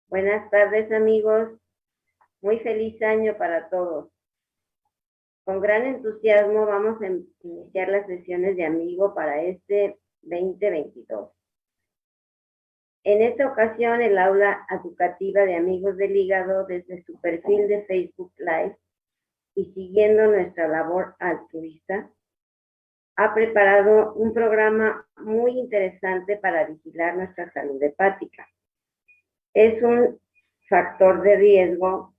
Buenas tardes, amigos. Muy feliz año para todos. Con gran entusiasmo vamos a iniciar las sesiones de amigo para este 2022. En esta ocasión, el aula educativa de Amigos del Hígado, desde su perfil de Facebook Live y siguiendo nuestra labor altruista, ha preparado un programa muy interesante para vigilar nuestra salud hepática. Es un factor de riesgo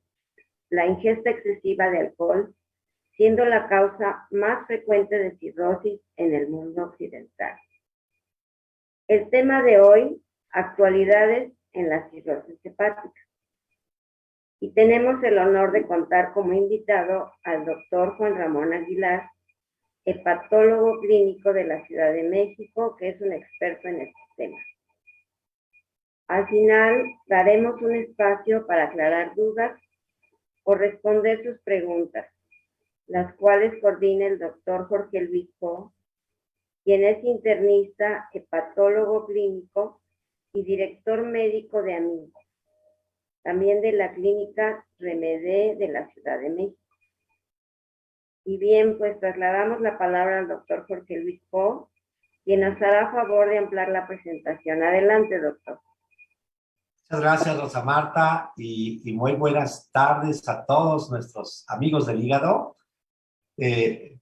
la ingesta excesiva de alcohol, siendo la causa más frecuente de cirrosis en el mundo occidental. El tema de hoy, actualidades en la cirrosis hepática. Y tenemos el honor de contar como invitado al doctor Juan Ramón Aguilar, hepatólogo clínico de la Ciudad de México, que es un experto en este tema. Al final, daremos un espacio para aclarar dudas o responder sus preguntas, las cuales coordina el doctor Jorge Luis Po, quien es internista, hepatólogo clínico y director médico de Amigos, también de la clínica Remedé de la Ciudad de México. Y bien, pues trasladamos la palabra al doctor Jorge Luis Po, quien nos hará favor de ampliar la presentación. Adelante, doctor. Muchas gracias, Rosa Marta, y muy buenas tardes a todos nuestros amigos del hígado.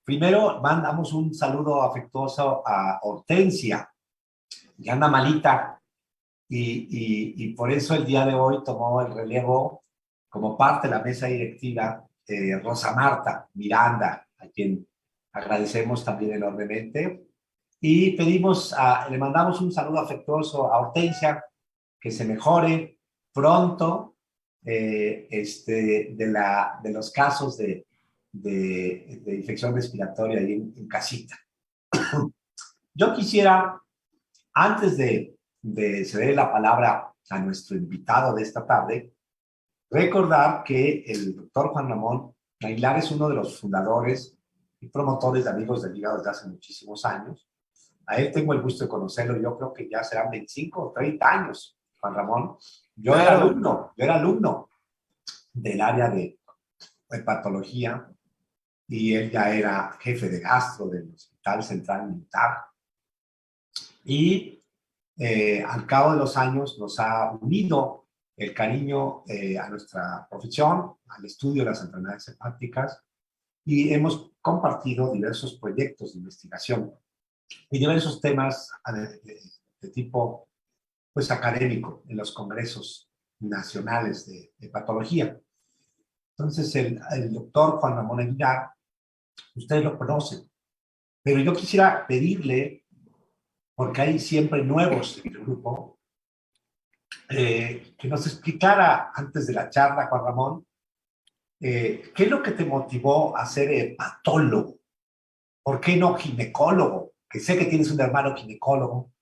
Primero, mandamos un saludo afectuoso a Hortensia, que anda malita, y por eso el día de hoy tomó el relevo como parte de la mesa directiva Rosa Marta Miranda, a quien agradecemos también enormemente. Y le mandamos un saludo afectuoso a Hortensia, que se mejore pronto de los casos de infección respiratoria ahí en casita. Yo quisiera, antes de ceder la palabra a nuestro invitado de esta tarde, recordar que el doctor Juan Ramón Aguilar es uno de los fundadores y promotores de Amigos del Hígado desde hace muchísimos años. A él tengo el gusto de conocerlo, yo creo que ya serán 25 o 30 años, Juan Ramón. Yo era alumno del área de hepatología y él ya era jefe de gastro del Hospital Central Militar. Y al cabo de los años nos ha unido el cariño a nuestra profesión, al estudio de las enfermedades hepáticas, y hemos compartido diversos proyectos de investigación y diversos temas de tipo pues, académico en los congresos nacionales de patología. Entonces, el doctor Juan Ramón Aguilar, ustedes lo conocen, pero yo quisiera pedirle, porque hay siempre nuevos en el grupo, que nos explicara antes de la charla, Juan Ramón, ¿qué es lo que te motivó a ser hepatólogo? ¿Por qué no ginecólogo? Que sé que tienes un hermano ginecólogo.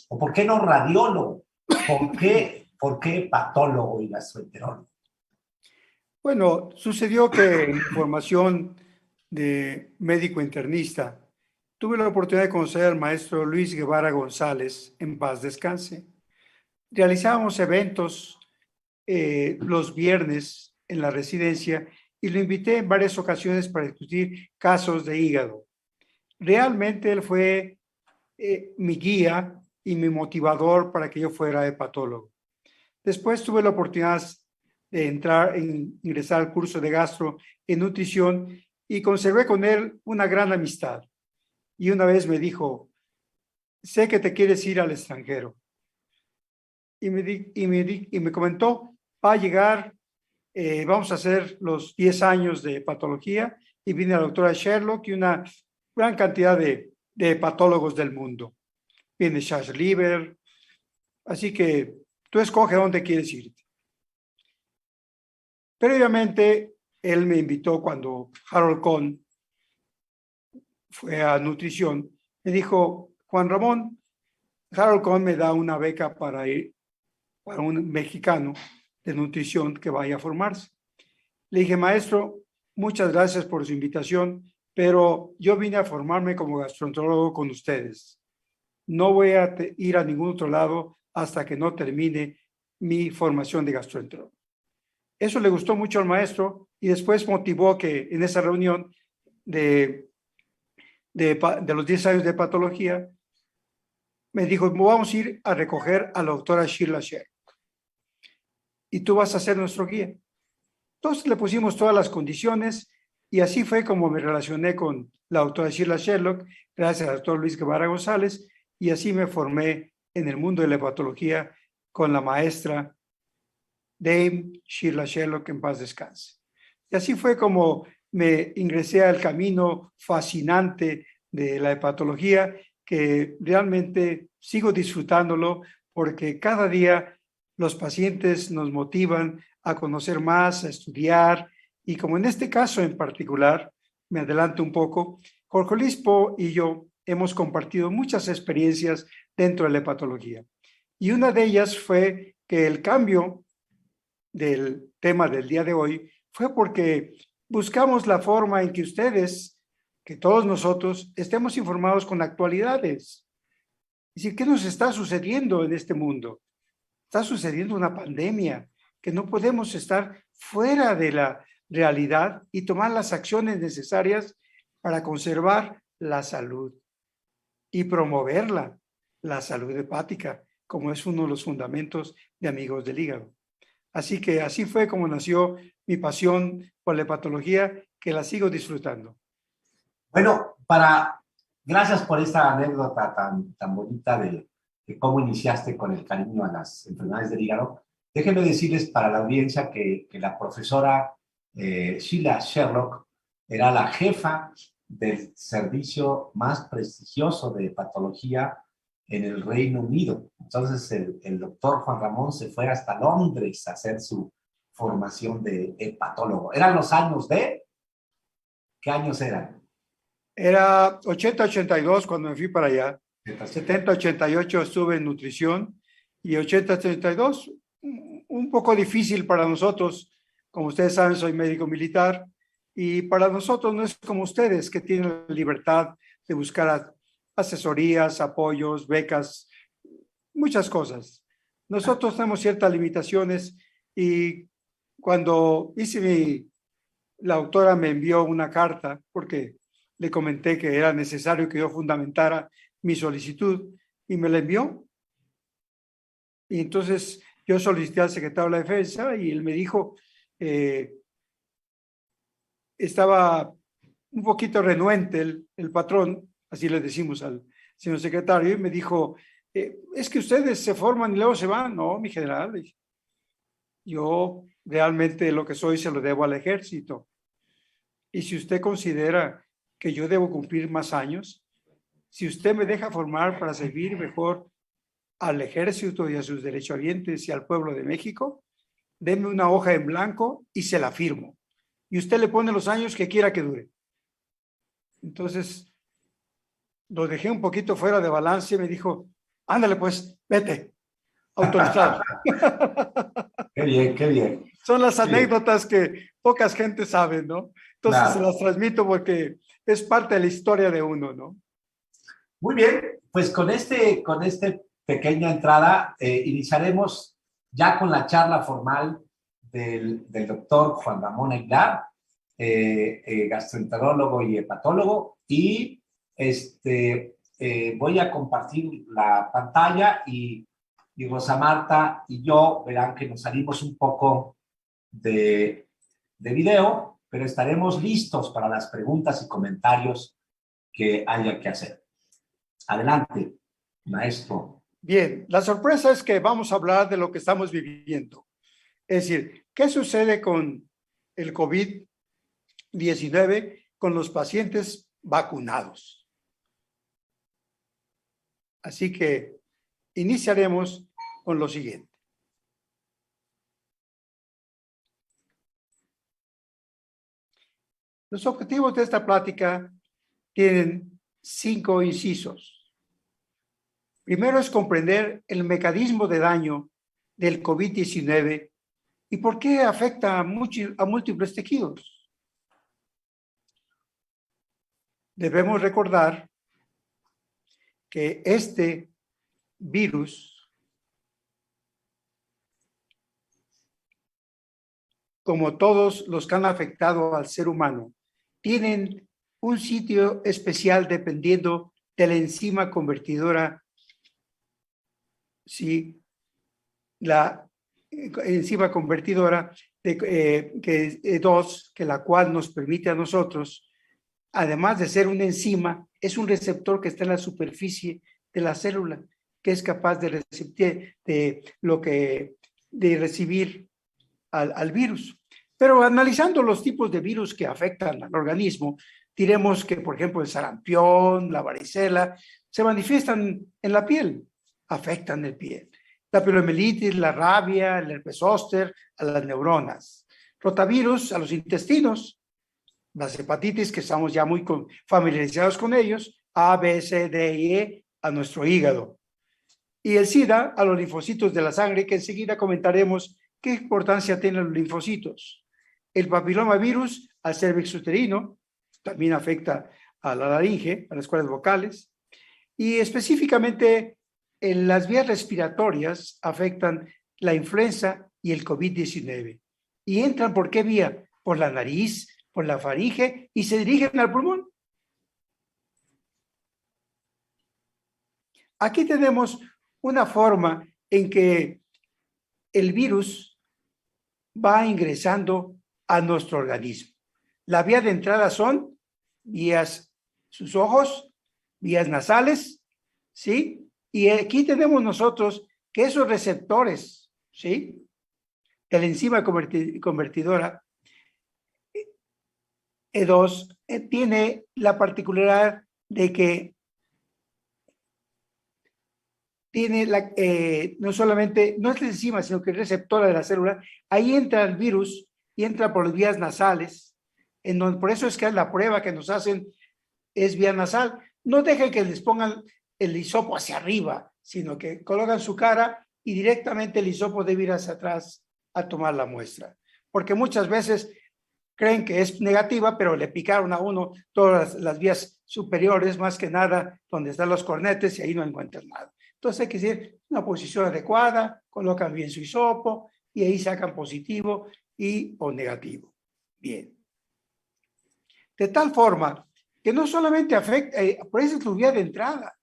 ¿O por qué no radiólogo? ¿Por qué hepatólogo y gastroenterólogo? Bueno, sucedió que en formación de médico internista tuve la oportunidad de conocer al maestro Luis Guevara González, en paz descanse. Realizábamos eventos los viernes en la residencia y lo invité en varias ocasiones para discutir casos de hígado. Realmente él fue mi guía y mi motivador para que yo fuera hepatólogo. Después tuve la oportunidad de ingresar al curso de gastro en nutrición y conservé con él una gran amistad. Y una vez me dijo, sé que te quieres ir al extranjero. Y me comentó, va a llegar, vamos a hacer los 10 años de hepatología, y viene la doctora Sherlock y una gran cantidad de hepatólogos del mundo. Viene Charles Lieber, así que tú escoge dónde quieres irte. Previamente, él me invitó cuando Harold Kohn fue a nutrición. Me dijo, Juan Ramón, Harold Kohn me da una beca para ir para un mexicano de nutrición que vaya a formarse. Le dije, maestro, muchas gracias por su invitación, pero yo vine a formarme como gastroenterólogo con ustedes. No voy a ir a ningún otro lado hasta que no termine mi formación de gastroenterólogo. Eso le gustó mucho al maestro y después motivó que en esa reunión de los 10 años de patología, me dijo, vamos a ir a recoger a la doctora Sheila Sher y tú vas a ser nuestro guía. Entonces le pusimos todas las condiciones y así fue como me relacioné con la doctora Sheila Sherlock, gracias al doctor Luis Guevara González, y así me formé en el mundo de la hepatología con la maestra Dame Sheila Sherlock, en paz descanse. Y así fue como me ingresé al camino fascinante de la hepatología, que realmente sigo disfrutándolo porque cada día los pacientes nos motivan a conocer más, a estudiar, y como en este caso en particular, me adelanto un poco, Jorge Lispo y yo hemos compartido muchas experiencias dentro de la hepatología. Y una de ellas fue que el cambio del tema del día de hoy fue porque buscamos la forma en que ustedes, que todos nosotros, estemos informados con actualidades. Es decir, ¿qué nos está sucediendo en este mundo? Está sucediendo una pandemia, que no podemos estar fuera de la realidad y tomar las acciones necesarias para conservar la salud y promoverla, la salud hepática, como es uno de los fundamentos de Amigos del Hígado. Así que así fue como nació mi pasión por la hepatología, que la sigo disfrutando. Bueno, gracias por esta anécdota tan bonita de cómo iniciaste con el cariño a las enfermedades del hígado. Déjenme decirles para la audiencia que la profesora Sheila Sherlock era la jefa del servicio más prestigioso de hepatología en el Reino Unido. Entonces el doctor Juan Ramón se fue hasta Londres a hacer su formación de hepatólogo. ¿Eran los años de? ¿Qué años eran? Era 80-82 cuando me fui para allá. 70-88 estuve en nutrición y 80-82 un poco difícil para nosotros. Como ustedes saben, soy médico militar y para nosotros no es como ustedes que tienen la libertad de buscar asesorías, apoyos, becas, muchas cosas. Nosotros tenemos ciertas limitaciones y cuando la autora me envió una carta porque le comenté que era necesario que yo fundamentara mi solicitud y me la envió. Y entonces yo solicité al secretario de la Defensa y él me dijo, estaba un poquito renuente el patrón, así le decimos al señor secretario, y me dijo, es que ustedes se forman y luego se van. No, mi general, yo realmente lo que soy se lo debo al ejército. Y si usted considera que yo debo cumplir más años, si usted me deja formar para servir mejor al ejército y a sus derechohabientes y al pueblo de México, denme una hoja en blanco y se la firmo. Y usted le pone los años que quiera que dure. Entonces, lo dejé un poquito fuera de balance y me dijo, ándale pues, vete, autorizado. Qué bien, qué bien. Son las Qué anécdotas que pocas gente sabe, ¿no? Entonces Claro. se las transmito porque es parte de la historia de uno, ¿no? Muy bien, pues con este pequeña entrada iniciaremos ya con la charla formal del doctor Juan Ramón Aguilar, gastroenterólogo y hepatólogo, y voy a compartir la pantalla y Rosa Marta y yo verán que nos salimos un poco de video, pero estaremos listos para las preguntas y comentarios que haya que hacer. Adelante, maestro. Bien, la sorpresa es que vamos a hablar de lo que estamos viviendo. Es decir, ¿qué sucede con el COVID-19 con los pacientes vacunados? Así que iniciaremos con lo siguiente. Los objetivos de esta plática tienen 5 incisos. Primero es comprender el mecanismo de daño del COVID-19 y por qué afecta a múltiples tejidos. Debemos recordar que este virus como todos los que han afectado al ser humano, tienen un sitio especial dependiendo de la enzima convertidora, ¿sí? La enzima convertidora que la cual nos permite a nosotros, además de ser una enzima, es un receptor que está en la superficie de la célula, que es capaz de recibir al virus. Pero analizando los tipos de virus que afectan al organismo, diremos que, por ejemplo, el sarampión, la varicela, se manifiestan en la piel, afectan el piel. La poliomielitis, la rabia, el herpes zóster, a las neuronas. Rotavirus a los intestinos, las hepatitis, que estamos ya muy familiarizados con ellos, A, B, C, D y E, a nuestro hígado. Y el SIDA a los linfocitos de la sangre, que enseguida comentaremos qué importancia tienen los linfocitos. El papilomavirus al cérvix uterino, también afecta a la laringe, a las cuerdas vocales, y específicamente en las vías respiratorias afectan la influenza y el COVID-19. ¿Y entran por qué vía? Por la nariz, por la faringe y se dirigen al pulmón. Aquí tenemos una forma en que el virus va ingresando a nuestro organismo. La vía de entrada son vías, sus ojos, vías nasales, ¿sí? Y aquí tenemos nosotros que esos receptores, ¿sí? De la enzima convertidora E2 tiene la particularidad de que tiene no solamente, no es la enzima, sino que es receptora de la célula. Ahí entra el virus y entra por las vías nasales, en donde, por eso es que la prueba que nos hacen es vía nasal. No dejen que les pongan el hisopo hacia arriba, sino que colocan su cara y directamente el hisopo debe ir hacia atrás a tomar la muestra. Porque muchas veces creen que es negativa, pero le picaron a uno todas las vías superiores, más que nada donde están los cornetes, y ahí no encuentran nada. Entonces hay que decir una posición adecuada, colocan bien su hisopo y ahí sacan positivo o negativo. Bien. De tal forma que no solamente afecta, por eso es su vía de entrada,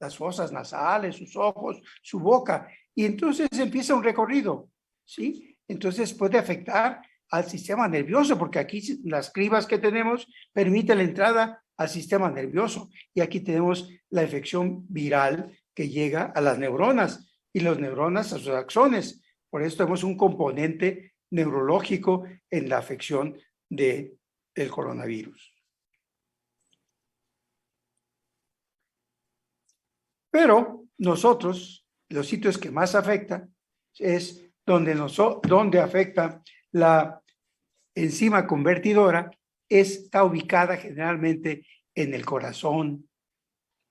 las fosas nasales, sus ojos, su boca, y entonces empieza un recorrido, ¿sí? Entonces puede afectar al sistema nervioso, porque aquí las cribas que tenemos permiten la entrada al sistema nervioso, y aquí tenemos la infección viral que llega a las neuronas, y las neuronas a sus axones. Por eso tenemos un componente neurológico en la afección del coronavirus. Pero nosotros, los sitios que más afectan es donde afecta la enzima convertidora, está ubicada generalmente en el corazón,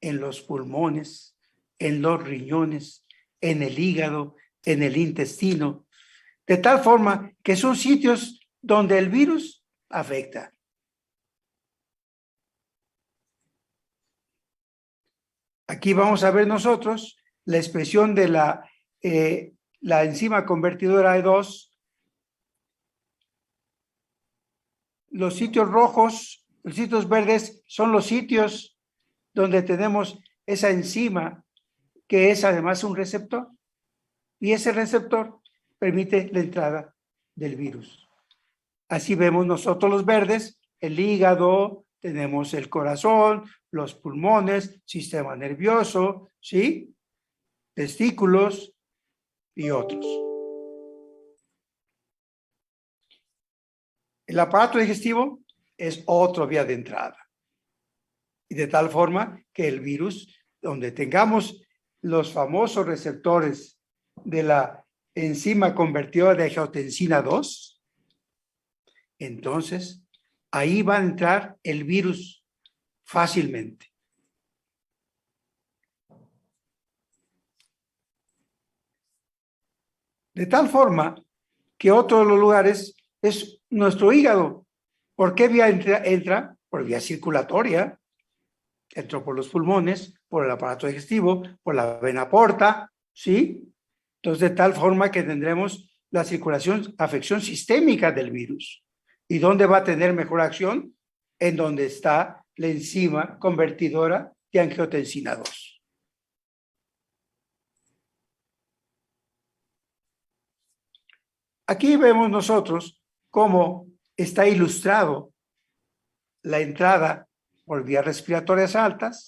en los pulmones, en los riñones, en el hígado, en el intestino, de tal forma que son sitios donde el virus afecta. Aquí vamos a ver nosotros la expresión de la enzima convertidora E2. Los sitios rojos, los sitios verdes son los sitios donde tenemos esa enzima que es además un receptor, y ese receptor permite la entrada del virus. Así vemos nosotros los verdes, el hígado, tenemos el corazón, los pulmones, sistema nervioso, ¿sí? Testículos y otros. El aparato digestivo es otra vía de entrada. Y de tal forma que el virus, donde tengamos los famosos receptores de la enzima convertidora de angiotensina 2, entonces ahí va a entrar el virus fácilmente. De tal forma que otro de los lugares es nuestro hígado. ¿Por qué vía entra? Por vía circulatoria. Entró por los pulmones, por el aparato digestivo, por la vena porta, ¿sí? Entonces, de tal forma que tendremos la circulación, afección sistémica del virus. ¿Y dónde va a tener mejor acción? En donde está la enzima convertidora de angiotensina 2. Aquí vemos nosotros cómo está ilustrado la entrada por vías respiratorias altas,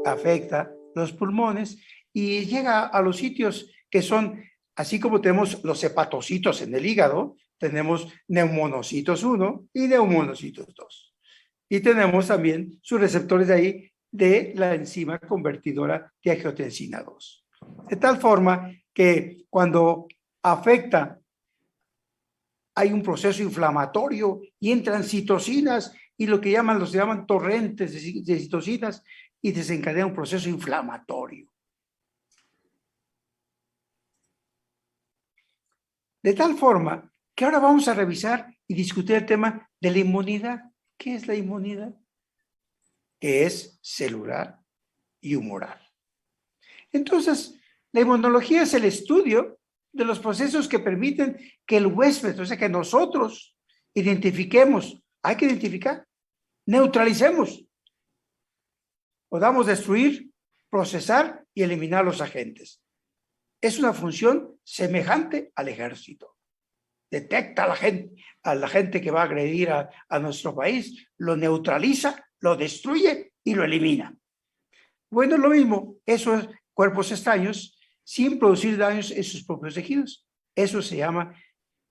afecta los pulmones y llega a los sitios que son, así como tenemos los hepatocitos en el hígado, tenemos neumonocitos 1 y neumonocitos 2. Y tenemos también sus receptores de ahí de la enzima convertidora de angiotensina 2. De tal forma que cuando afecta, hay un proceso inflamatorio y entran citocinas y lo que los llaman torrentes de citocinas y desencadena un proceso inflamatorio. De tal forma que ahora vamos a revisar y discutir el tema de la inmunidad. ¿Qué es la inmunidad? Que es celular y humoral. Entonces, la inmunología es el estudio de los procesos que permiten que el huésped, o sea, que nosotros identifiquemos, hay que identificar, neutralicemos, podamos destruir, procesar y eliminar los agentes. Es una función semejante al ejército. Detecta a la gente que va a agredir a nuestro país, lo neutraliza, lo destruye y lo elimina. Bueno, lo mismo, esos cuerpos extraños sin producir daños en sus propios tejidos. Eso se llama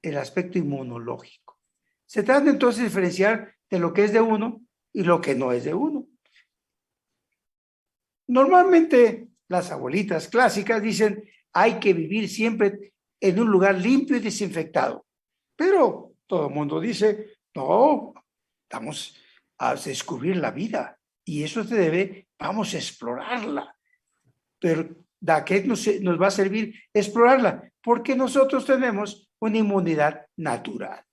el aspecto inmunológico. Se trata entonces de diferenciar de lo que es de uno y lo que no es de uno. Normalmente las abuelitas clásicas dicen hay que vivir siempre en un lugar limpio y desinfectado. Pero todo el mundo dice, no, vamos a descubrir la vida y eso se debe, vamos a explorarla. Pero ¿de qué nos va a servir explorarla? Porque nosotros tenemos una inmunidad natural.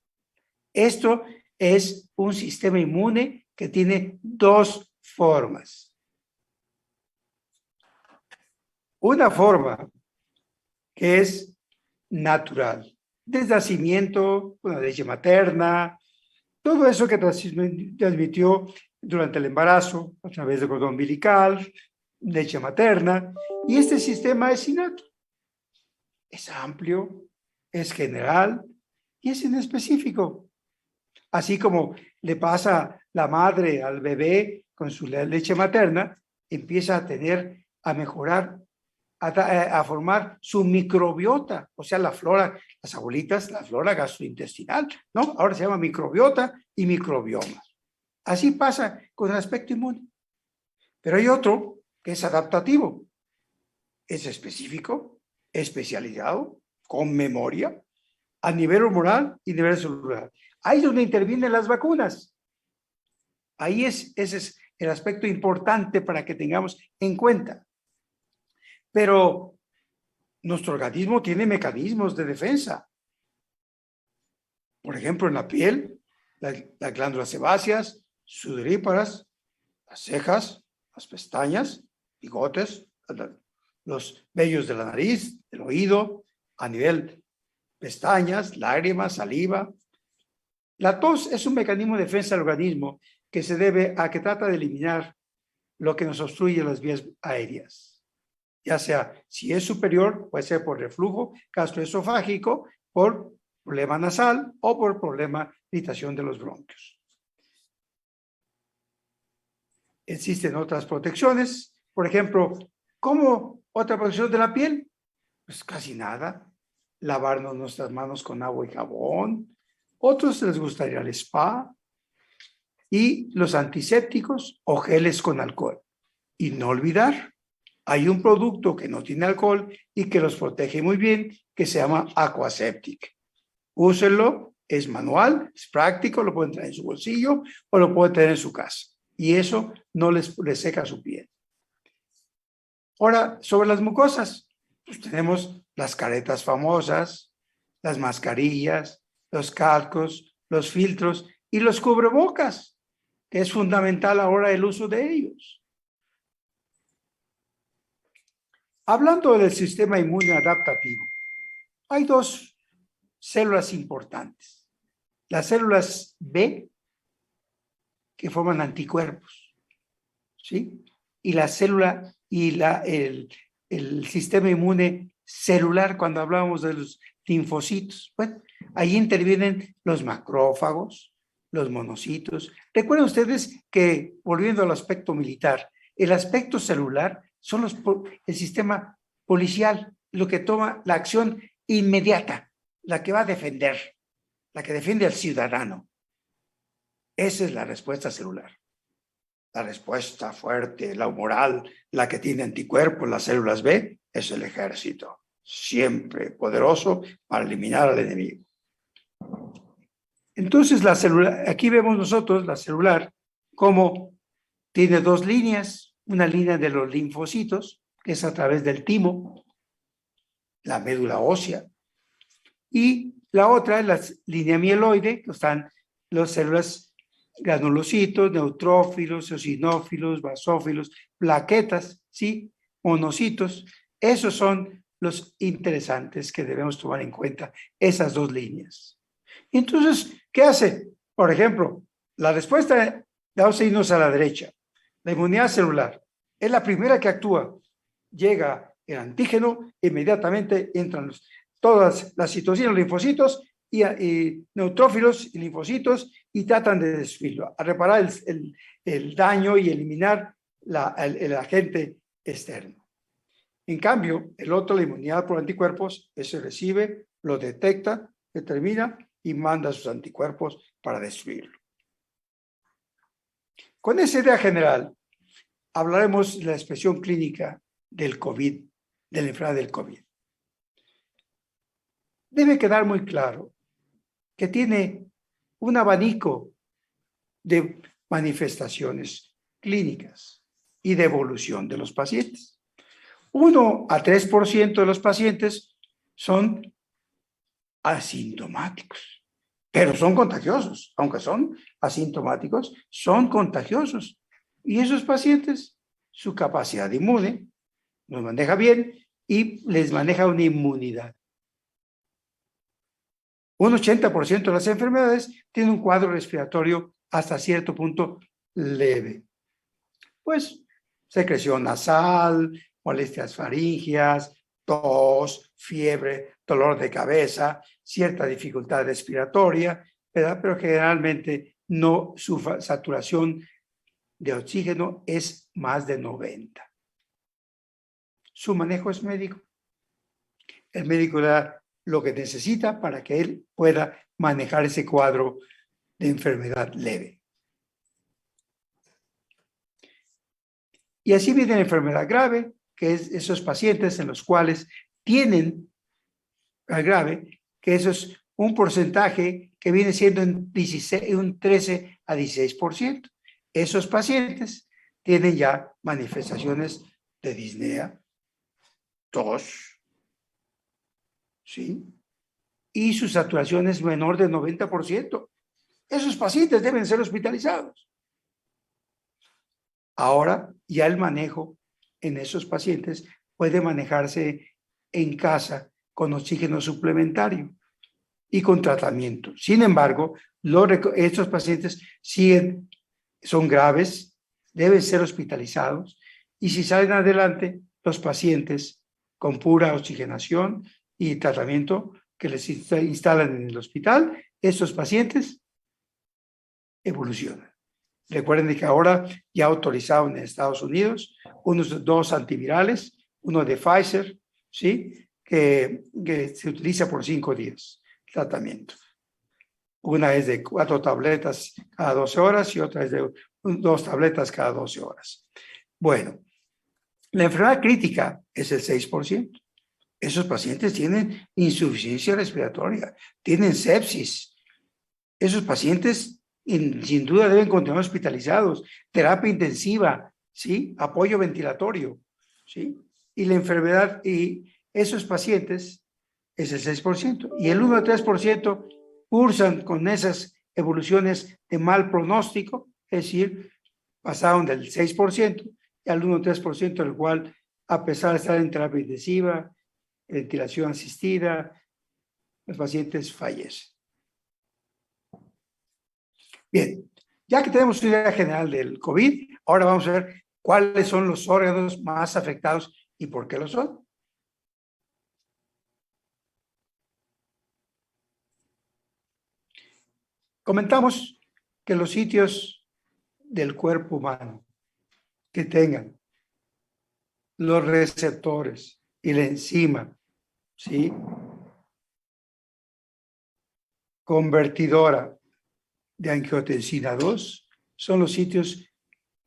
Esto es un sistema inmune que tiene dos formas. Una forma que es natural, desde nacimiento, con la leche materna, todo eso que transmitió durante el embarazo, a través del cordón umbilical, leche materna, y este sistema es innato. Es amplio, es general y es inespecífico. Así como le pasa la madre al bebé con su leche materna, empieza a mejorar, a formar su microbiota, o sea, la flora, las abuelitas, la flora gastrointestinal, ¿no? Ahora se llama microbiota y microbioma. Así pasa con el aspecto inmune. Pero hay otro que es adaptativo, es específico, especializado, con memoria, a nivel hormonal y nivel celular. Ahí es donde intervienen las vacunas. Ese es el aspecto importante para que tengamos en cuenta. Pero nuestro organismo tiene mecanismos de defensa. Por ejemplo, en la piel, las glándulas sebáceas, sudoríparas, las cejas, las pestañas, bigotes, los vellos de la nariz, del oído, a nivel pestañas, lágrimas, saliva. La tos es un mecanismo de defensa del organismo que se debe a que trata de eliminar lo que nos obstruye las vías aéreas. Ya sea, si es superior, puede ser por reflujo gastroesofágico, por problema nasal o por problema de irritación de los bronquios. Existen otras protecciones, por ejemplo, ¿cómo otra protección de la piel? Pues casi nada. Lavarnos nuestras manos con agua y jabón. Otros les gusta ir al spa. Y los antisépticos o geles con alcohol. Y no olvidar, hay un producto que no tiene alcohol y que los protege muy bien, que se llama Aquaseptic. Úsenlo, es manual, es práctico, lo pueden traer en su bolsillo o lo pueden tener en su casa. Y eso no les seca su piel. Ahora, sobre las mucosas, pues tenemos las caretas famosas, las mascarillas, los cascos, los filtros y los cubrebocas, que es fundamental ahora el uso de ellos. Hablando del sistema inmune adaptativo, hay dos células importantes. Las células B, que forman anticuerpos, ¿sí? Y la célula y el sistema inmune celular, cuando hablábamos de los linfocitos. Bueno, ahí intervienen los macrófagos, los monocitos. Recuerden ustedes que, volviendo al aspecto militar, el aspecto celular son el sistema policial, lo que toma la acción inmediata, la que va a defender, la que defiende al ciudadano. Esa es la respuesta celular. La respuesta fuerte, la humoral, la que tiene anticuerpos, las células B, es el ejército, siempre poderoso para eliminar al enemigo. Entonces, la celular, aquí vemos nosotros la celular como tiene dos líneas, una línea de los linfocitos, que es a través del timo, la médula ósea, y la otra es la línea mieloide, que están las células granulocitos, neutrófilos, eosinófilos, basófilos, plaquetas, ¿sí? Monocitos. Esos son los interesantes que debemos tomar en cuenta, esas dos líneas. Entonces, ¿qué hace? Por ejemplo, la respuesta, vamos a irnos a la derecha. La inmunidad celular es la primera que actúa. Llega el antígeno, inmediatamente entran todas las citocinas, linfocitos y neutrófilos y linfocitos y tratan de destruirlo, a reparar el daño y eliminar el agente externo. En cambio, el otro, la inmunidad por anticuerpos, ese recibe, lo detecta, determina y manda sus anticuerpos para destruirlo. Con esa idea general, hablaremos de la expresión clínica del COVID, de la enfermedad del COVID. Debe quedar muy claro que tiene un abanico de manifestaciones clínicas y de evolución de los pacientes. 1 a 3% de los pacientes son asintomáticos, pero son contagiosos. Aunque son asintomáticos, son contagiosos. Y esos pacientes, su capacidad inmune los maneja bien y les maneja una inmunidad. Un 80% de las enfermedades tienen un cuadro respiratorio hasta cierto punto leve. Pues secreción nasal, molestias faringeas, tos, fiebre, dolor de cabeza, cierta dificultad respiratoria, ¿verdad? Pero generalmente no, su saturación de oxígeno es más de 90. Su manejo es médico. El médico le da lo que necesita para que él pueda manejar ese cuadro de enfermedad leve. Y así viene la enfermedad grave, que es esos pacientes en los cuales tienen grave, que eso es un porcentaje que viene siendo un 13 a 16%. Esos pacientes tienen ya manifestaciones de disnea, tos, ¿sí? Y su saturación es menor del 90%. Esos pacientes deben ser hospitalizados. Ahora ya el manejo en esos pacientes puede manejarse en casa con oxígeno suplementario y con tratamiento. Sin embargo, estos pacientes son graves, deben ser hospitalizados y si salen adelante, los pacientes con pura oxigenación y tratamiento que les instalan en el hospital, estos pacientes evolucionan. Recuerden que ahora ya autorizaron en Estados Unidos unos 2 antivirales, uno de Pfizer, ¿sí? que se utiliza por 5 días, tratamiento. Una es de 4 tabletas cada 12 horas y otra es de 2 tabletas cada 12 horas. Bueno, la enfermedad crítica es el 6%. Esos pacientes tienen insuficiencia respiratoria, tienen sepsis. Esos pacientes sin duda deben continuar hospitalizados, terapia intensiva, ¿sí? Apoyo ventilatorio, ¿sí? Y la enfermedad, y esos pacientes es el 6%. Y el 1 a 3% cursan con esas evoluciones de mal pronóstico, es decir, pasaron del 6% y al 1 a 3%, el cual, a pesar de estar en terapia intensiva, ventilación asistida, los pacientes fallecen. Bien, ya que tenemos una idea general del COVID, ahora vamos a ver cuáles son los órganos más afectados y por qué lo son. Comentamos que los sitios del cuerpo humano que tengan los receptores y la enzima, ¿sí?, convertidora de angiotensina 2, son los sitios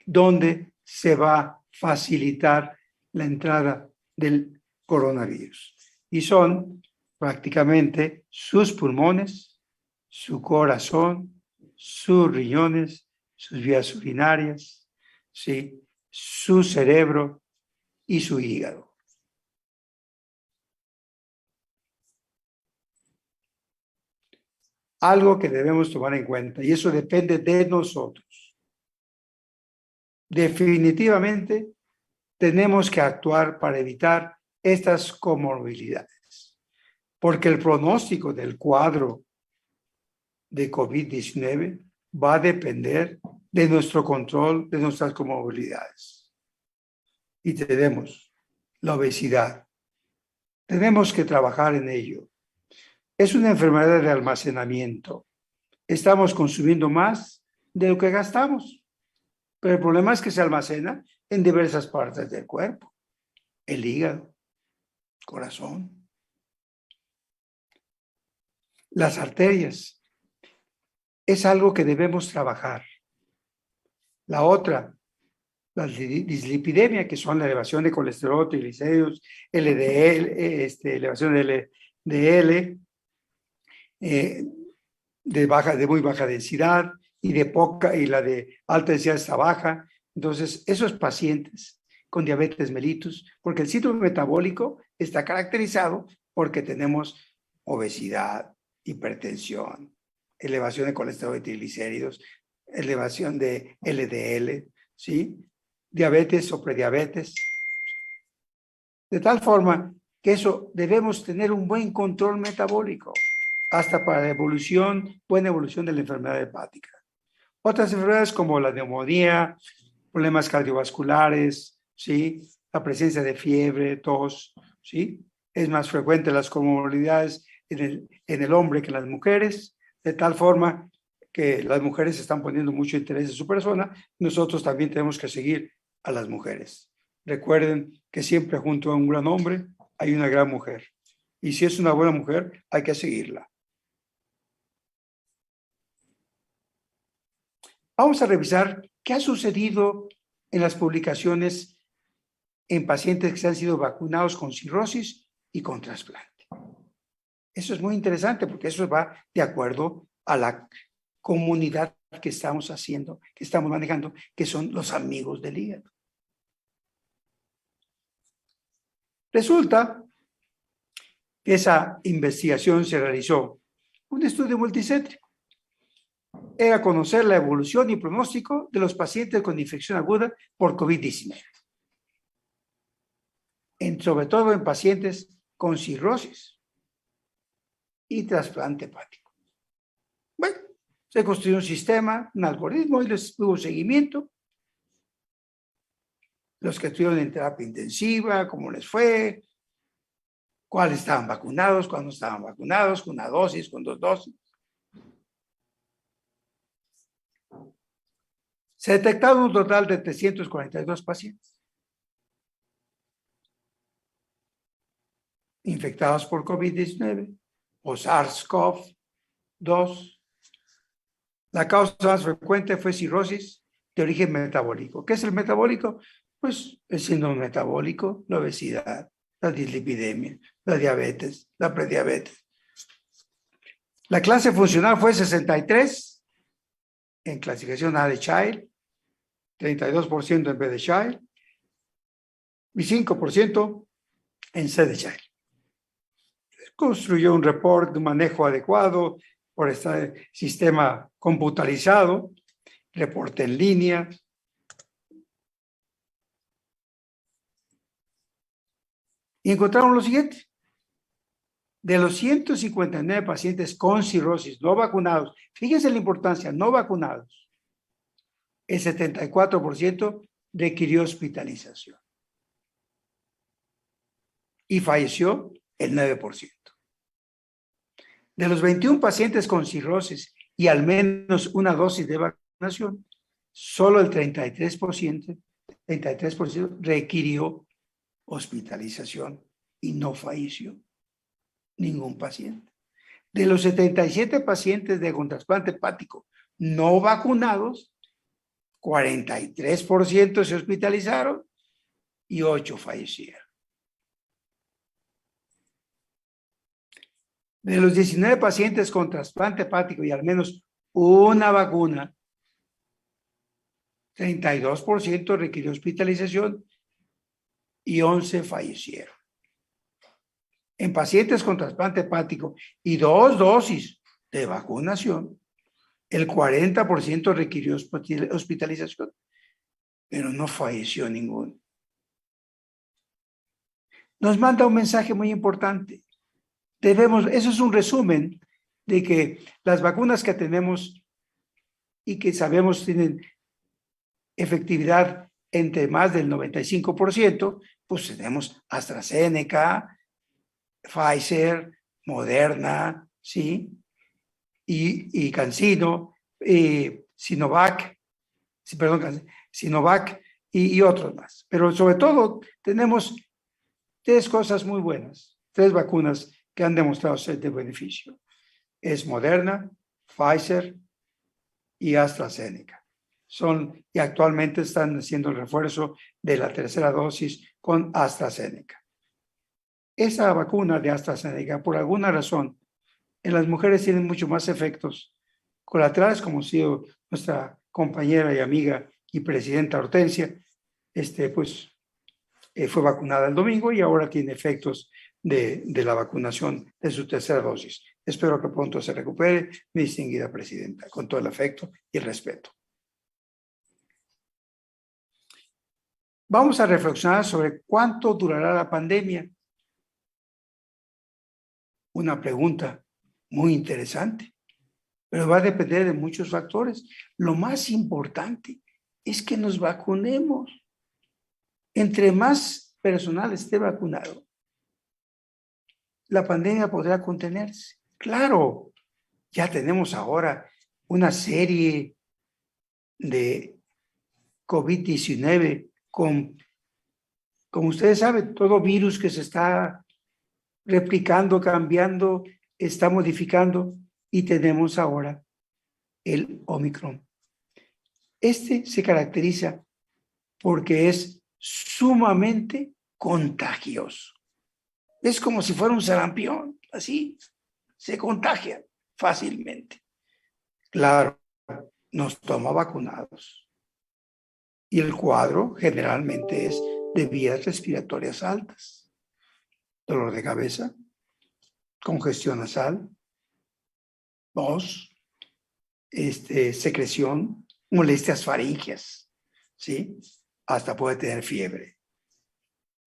donde se va a facilitar la entrada del coronavirus. Y son prácticamente sus pulmones, su corazón, sus riñones, sus vías urinarias, ¿sí?, su cerebro y su hígado. Algo que debemos tomar en cuenta, y eso depende de nosotros. Definitivamente tenemos que actuar para evitar estas comorbilidades, porque el pronóstico del cuadro de COVID-19 va a depender de nuestro control de nuestras comorbilidades. Y tenemos la obesidad. Tenemos que trabajar en ello. Es una enfermedad de almacenamiento. Estamos consumiendo más de lo que gastamos. Pero el problema es que se almacena en diversas partes del cuerpo. El hígado, corazón, las arterias. Es algo que debemos trabajar. La otra, la dislipidemia, que son la elevación de colesterol, triglicéridos, LDL, elevación de LDL, de muy baja densidad y la de alta densidad está baja. Entonces, esos pacientes con diabetes mellitus, porque el síndrome metabólico está caracterizado porque tenemos obesidad, hipertensión, elevación de colesterol y triglicéridos, elevación de LDL, ¿sí?, diabetes o prediabetes. De tal forma que eso debemos tener un buen control metabólico, hasta para la buena evolución de la enfermedad hepática. Otras enfermedades como la neumonía, problemas cardiovasculares, ¿sí?, la presencia de fiebre, tos, ¿sí?, es más frecuente las comorbilidades en el hombre que en las mujeres, de tal forma que las mujeres están poniendo mucho interés en su persona, nosotros también tenemos que seguir a las mujeres. Recuerden que siempre junto a un gran hombre hay una gran mujer. Y si es una buena mujer, hay que seguirla. Vamos a revisar qué ha sucedido en las publicaciones en pacientes que han sido vacunados con cirrosis y con trasplante. Eso es muy interesante porque eso va de acuerdo a la comunidad que estamos haciendo, que estamos manejando, que son los amigos del hígado. Resulta que esa investigación se realizó un estudio multicéntrico. Era conocer la evolución y pronóstico de los pacientes con infección aguda por COVID-19. Sobre todo en pacientes con cirrosis y trasplante hepático. Bueno, se construyó un sistema, un algoritmo y les hubo seguimiento. Los que estuvieron en terapia intensiva, cómo les fue, cuáles estaban vacunados, cuándo estaban vacunados, con una dosis, con 2 dosis. Se detectaron un total de 342 pacientes infectados por COVID-19 o SARS-CoV-2. La causa más frecuente fue cirrosis de origen metabólico. ¿Qué es el metabólico? Pues el síndrome metabólico, la obesidad, la dislipidemia, la diabetes, la prediabetes. La clase funcional fue 63 en clasificación A de Child, 32% en B de Child y 5% en C de Child. Construyó un report de un manejo adecuado por este sistema computarizado, reporte en línea. Y encontraron lo siguiente. De los 159 pacientes con cirrosis no vacunados, fíjense la importancia, no vacunados, el 74% requirió hospitalización y falleció el 9%. De los 21 pacientes con cirrosis y al menos una dosis de vacunación, solo el 33% requirió hospitalización y no falleció ningún paciente. De los 77 pacientes con trasplante hepático no vacunados, 43% se hospitalizaron y 8 fallecieron. De los 19 pacientes con trasplante hepático y al menos una vacuna, 32% requirió hospitalización y 11 fallecieron. En pacientes con trasplante hepático y 2 dosis de vacunación, el 40% requirió hospitalización, pero no falleció ninguno. Nos manda un mensaje muy importante. Eso es un resumen de que las vacunas que tenemos y que sabemos tienen efectividad entre más del 95%, pues tenemos AstraZeneca, Pfizer, Moderna, ¿sí? Y CanSino, Sinovac, Sinovac y otros más. Pero sobre todo tenemos 3 cosas muy buenas, 3 vacunas que han demostrado ser de beneficio. Es Moderna, Pfizer y AstraZeneca. Y actualmente están haciendo el refuerzo de la tercera dosis con AstraZeneca. Esa vacuna de AstraZeneca, por alguna razón, en las mujeres tiene mucho más efectos colaterales, como ha sido nuestra compañera y amiga y presidenta Hortensia, fue vacunada el domingo y ahora tiene efectos de la vacunación de su tercera dosis. Espero que pronto se recupere, mi distinguida presidenta, con todo el afecto y el respeto. Vamos a reflexionar sobre cuánto durará la pandemia. Una pregunta muy interesante, pero va a depender de muchos factores. Lo más importante es que nos vacunemos. Entre más personal esté vacunado, la pandemia podrá contenerse. Claro, ya tenemos ahora una serie de COVID-19 como ustedes saben, todo virus que se está replicando, cambiando, está modificando y tenemos ahora el Omicron. Se caracteriza porque es sumamente contagioso. Es como si fuera un sarampión, así, se contagia fácilmente. Claro, nos toma vacunados. Y el cuadro generalmente es de vías respiratorias altas. Dolor de cabeza, congestión nasal, tos, secreción, molestias faríngeas, ¿sí? Hasta puede tener fiebre.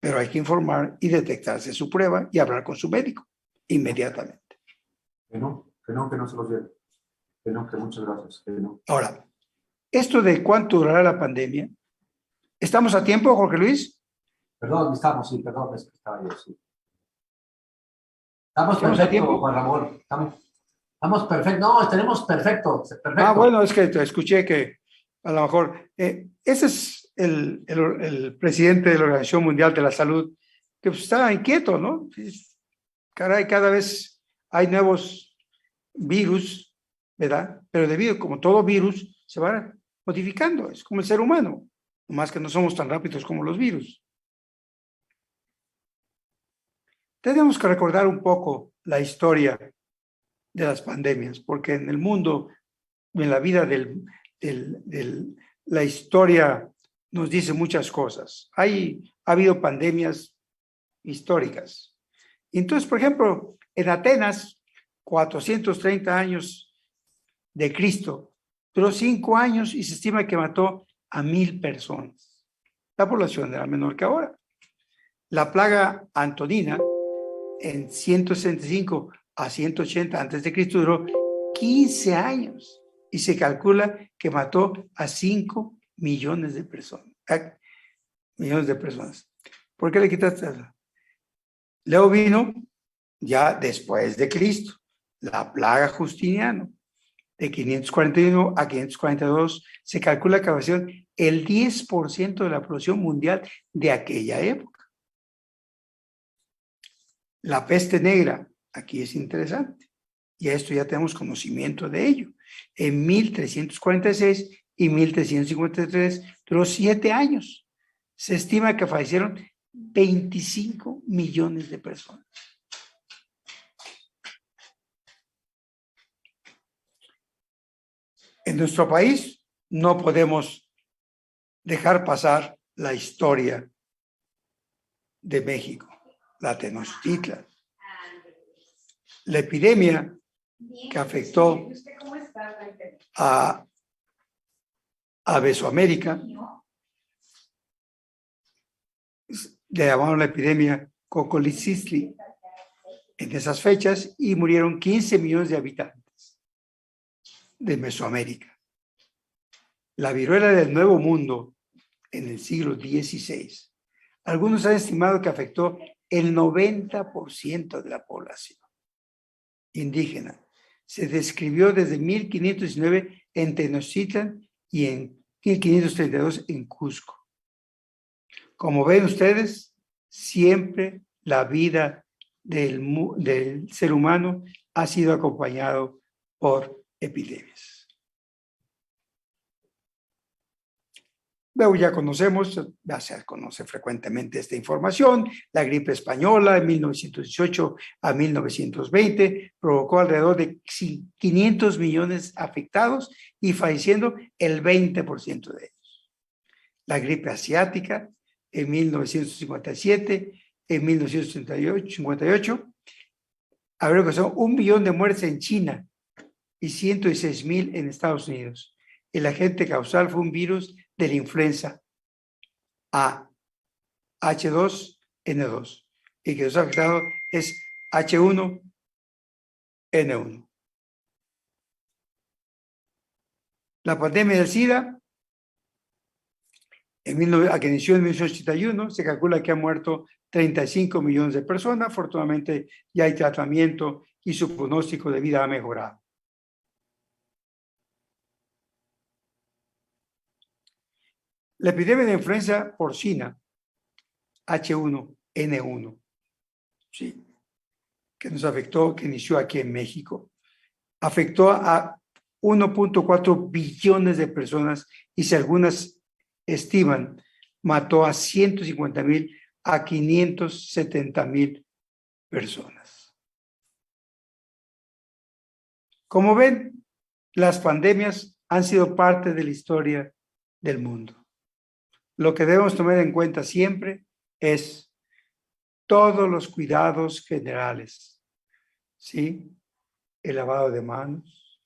Pero hay que informar y detectarse su prueba y hablar con su médico inmediatamente. Que no se los lleve. Que muchas gracias. Que no. Ahora, esto de cuánto durará la pandemia, ¿estamos a tiempo, Jorge Luis? Perdón, es que estaba yo, sí. Estamos ¿Estamos a tiempo? perfecto, Juan Ramón. Estamos perfecto. No, tenemos perfecto. Bueno, es que te escuché que a lo mejor ese es el presidente de la Organización Mundial de la Salud, que pues, está inquieto, ¿no? Caray, cada vez hay nuevos virus, ¿verdad? Pero como todo virus, se va modificando. Es como el ser humano, más que no somos tan rápidos como los virus. Tenemos que recordar un poco la historia de las pandemias, porque en el mundo, en la vida la historia nos dice muchas cosas. Ha habido pandemias históricas. Entonces, por ejemplo, en Atenas, 430 años de Cristo, duró 5 años y se estima que mató a 1,000 personas. La población era menor que ahora. La plaga antonina en 165 a 180 antes de Cristo duró 15 años y se calcula que mató a 5 millones de personas. ¿Por qué le quitaste eso? Luego vino ya después de Cristo, la plaga Justiniano. De 541 a 542 se calcula que apareció el 10% de la población mundial de aquella época. La peste negra, aquí es interesante, y esto ya tenemos conocimiento de ello. En 1346 y 1353 duró 7 años. Se estima que fallecieron 25 millones de personas. En nuestro país no podemos dejar pasar la historia de México, la Tenochtitlan. La epidemia que afectó a Mesoamérica, le llamaron la epidemia Cocolicistli en esas fechas y murieron 15 millones de habitantes de Mesoamérica. La viruela del Nuevo Mundo en el siglo XVI. Algunos han estimado que afectó el 90% de la población indígena. Se describió desde 1519 en Tenochtitlan y en 1532 en Cusco. Como ven ustedes, siempre la vida del ser humano ha sido acompañado por epidemias. Luego ya conocemos, ya se conoce frecuentemente esta información, la gripe española de 1918 a 1920 provocó alrededor de 500 millones afectados y falleciendo el 20% de ellos. La gripe asiática en 1957, en 1958, habría causado 1 millón de muertes en China y 106,000 en Estados Unidos. El agente causal fue un virus de la influenza A, H2N2, y que nos ha afectado es H1N1. La pandemia del SIDA, que inició en 1981, se calcula que han muerto 35 millones de personas. Afortunadamente ya hay tratamiento y su pronóstico de vida ha mejorado. La epidemia de influenza porcina, H1N1, ¿sí?, que nos afectó, que inició aquí en México, afectó a 1.4 billones de personas y si algunas estiman, mató a 150,000 a 570,000 personas. Como ven, las pandemias han sido parte de la historia del mundo. Lo que debemos tomar en cuenta siempre es todos los cuidados generales, ¿sí? El lavado de manos,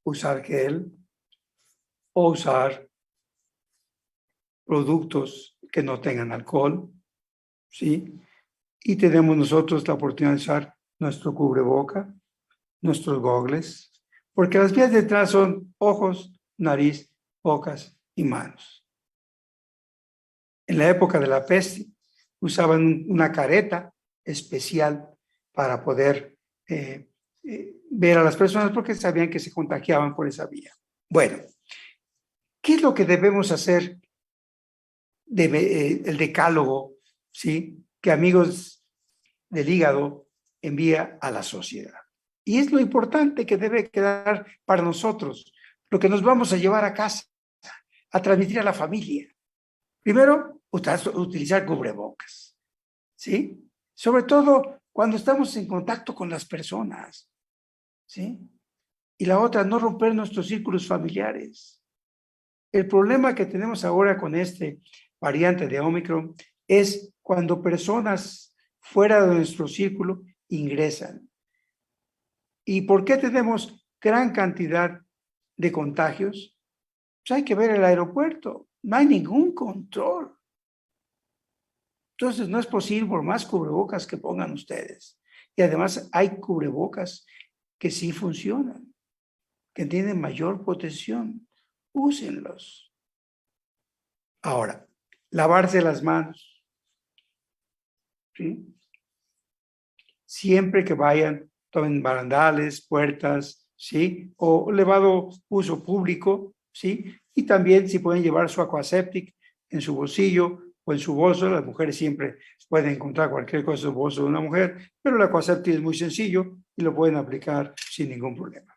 usar gel o usar productos que no tengan alcohol, ¿sí? Y tenemos nosotros la oportunidad de usar nuestro cubreboca, nuestros gogles, porque las vías de entrada son ojos, nariz, bocas y manos. En la época de la peste usaban una careta especial para poder ver a las personas porque sabían que se contagiaban por esa vía. Bueno, ¿qué es lo que debemos hacer? El decálogo, ¿sí?, que Amigos del Hígado envía a la sociedad. Y es lo importante que debe quedar para nosotros, lo que nos vamos a llevar a casa, a transmitir a la familia. Primero, utilizar cubrebocas, ¿sí? Sobre todo cuando estamos en contacto con las personas, ¿sí? Y la otra, no romper nuestros círculos familiares. El problema que tenemos ahora con este variante de Omicron es cuando personas fuera de nuestro círculo ingresan. ¿Y por qué tenemos gran cantidad de contagios? Pues hay que ver el aeropuerto. No hay ningún control. Entonces, no es posible por más cubrebocas que pongan ustedes. Y además hay cubrebocas que sí funcionan, que tienen mayor protección. Úsenlos. Ahora, lavarse las manos. ¿Sí? Siempre que vayan, tomen barandales, puertas, ¿sí? O elevado uso público, ¿sí? Y también si pueden llevar su aquaseptic en su bolsillo o en su bolso. Las mujeres siempre pueden encontrar cualquier cosa en el bolso de una mujer, pero el aquaseptic es muy sencillo y lo pueden aplicar sin ningún problema.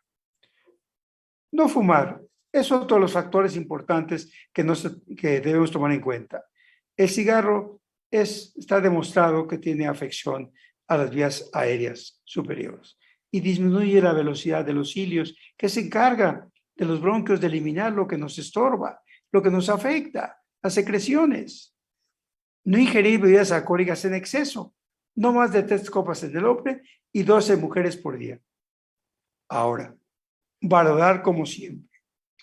No fumar es otro de los factores importantes que debemos tomar en cuenta. El cigarro está demostrado que tiene afección a las vías aéreas superiores y disminuye la velocidad de los cilios, que se encarga de los bronquios de eliminar lo que nos estorba, lo que nos afecta, las secreciones. No ingerir bebidas alcohólicas en exceso, no más de 3 copas en el hombre y 12 mujeres por día. Ahora, valorar como siempre,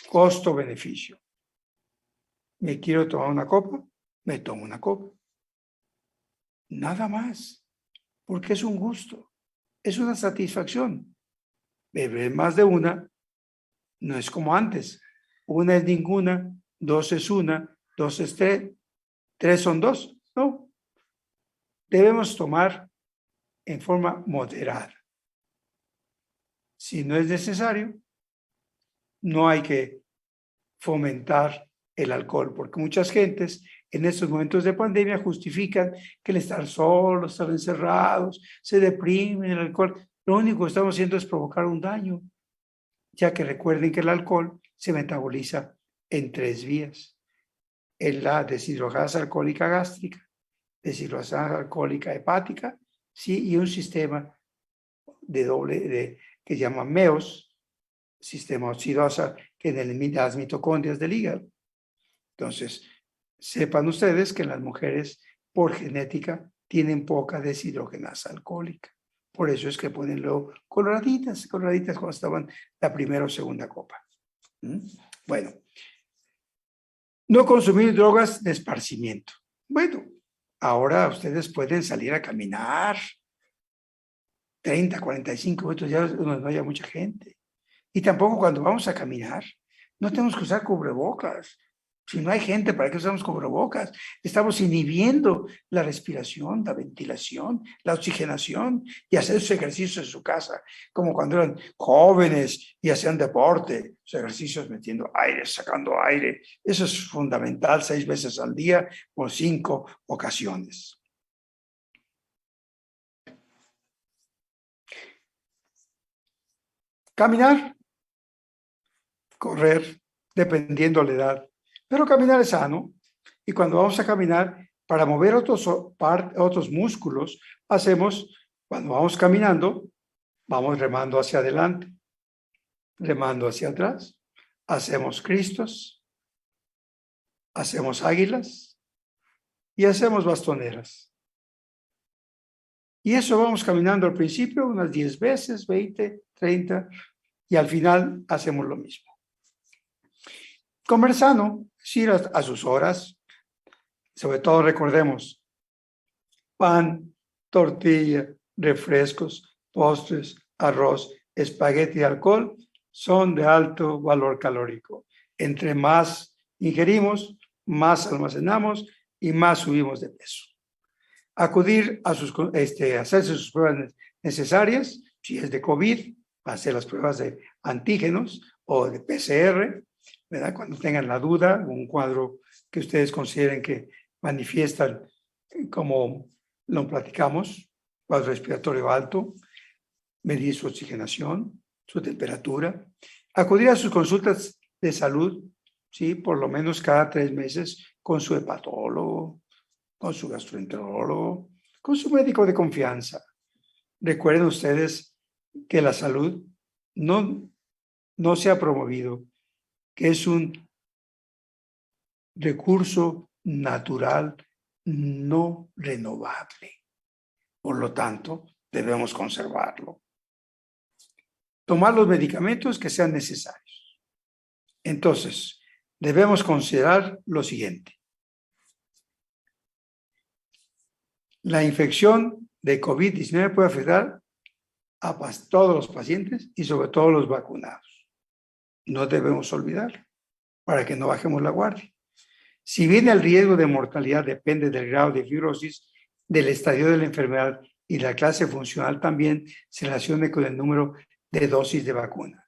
costo-beneficio. ¿Me quiero tomar una copa? Me tomo una copa. Nada más, porque es un gusto, es una satisfacción. Beber más de una no es como antes. Una es ninguna, 2 es una, 2 es 3, 3 son 2. No, debemos tomar en forma moderada. Si no es necesario, no hay que fomentar el alcohol, porque muchas gentes en estos momentos de pandemia justifican que el estar solos, estar encerrados, se deprimen, el alcohol. Lo único que estamos haciendo es provocar un daño, ya que recuerden que el alcohol se metaboliza en 3 vías: en la deshidrogenasa alcohólica gástrica, deshidrogenasa alcohólica hepática, ¿sí? Y un sistema que se llama MEOS, sistema oxidosa, que elimina las mitocondrias del hígado. Entonces, sepan ustedes que las mujeres por genética tienen poca deshidrogenasa alcohólica. Por eso es que ponen luego coloraditas cuando estaban la primera o segunda copa. Bueno, no consumir drogas de esparcimiento. Bueno, ahora ustedes pueden salir a caminar 30, 45 minutos, ya no haya mucha gente. Y tampoco cuando vamos a caminar, no tenemos que usar cubrebocas. Si no hay gente, ¿para qué usamos cubrebocas? Estamos inhibiendo la respiración, la ventilación, la oxigenación y hacer sus ejercicios en su casa, como cuando eran jóvenes y hacían deporte, sus ejercicios metiendo aire, sacando aire. Eso es fundamental, 6 veces al día por 5 ocasiones. Caminar, correr, dependiendo de la edad. Pero caminar es sano. Y cuando vamos a caminar, para mover otros músculos, cuando vamos caminando, vamos remando hacia adelante, remando hacia atrás, hacemos cristos, hacemos águilas y hacemos bastoneras. Y eso vamos caminando al principio unas 10 veces, 20, 30, y al final hacemos lo mismo. Comer sano, ir a sus horas. Sobre todo recordemos, pan, tortilla, refrescos, postres, arroz, espagueti y alcohol son de alto valor calórico. Entre más ingerimos, más almacenamos y más subimos de peso. Acudir a hacerse sus pruebas necesarias, si es de COVID, hacer las pruebas de antígenos o de PCR, ¿verdad? Cuando tengan la duda, un cuadro que ustedes consideren que manifiestan, como lo platicamos, cuadro respiratorio alto, medir su oxigenación, su temperatura, acudir a sus consultas de salud, ¿sí? Por lo menos cada 3 meses con su hepatólogo, con su gastroenterólogo, con su médico de confianza. Recuerden ustedes que la salud no se ha promovido, que es un recurso natural no renovable. Por lo tanto, debemos conservarlo. Tomar los medicamentos que sean necesarios. Entonces, debemos considerar lo siguiente. La infección de COVID-19 puede afectar a todos los pacientes y sobre todo los vacunados. No debemos olvidar para que no bajemos la guardia. Si bien el riesgo de mortalidad depende del grado de fibrosis, del estadio de la enfermedad y la clase funcional, también se relaciona con el número de dosis de vacuna.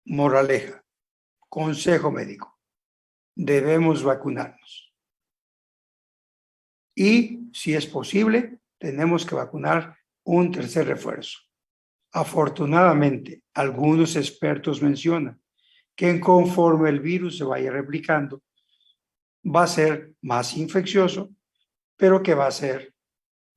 Moraleja, consejo médico, debemos vacunarnos. Y si es posible, tenemos que vacunar un tercer refuerzo. Afortunadamente, algunos expertos mencionan que conforme el virus se vaya replicando, va a ser más infeccioso, pero que va a ser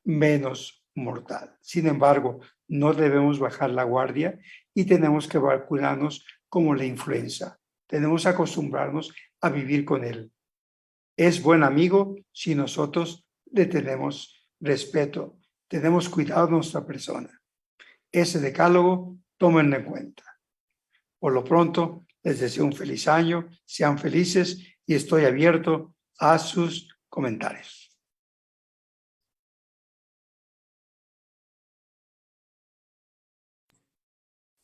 menos mortal. Sin embargo, no debemos bajar la guardia y tenemos que vacunarnos como la influenza. Tenemos que acostumbrarnos a vivir con él. Es buen amigo si nosotros le tenemos respeto, tenemos cuidado de nuestra persona. Ese decálogo, tómenlo en cuenta. Por lo pronto, les deseo un feliz año, sean felices y estoy abierto a sus comentarios.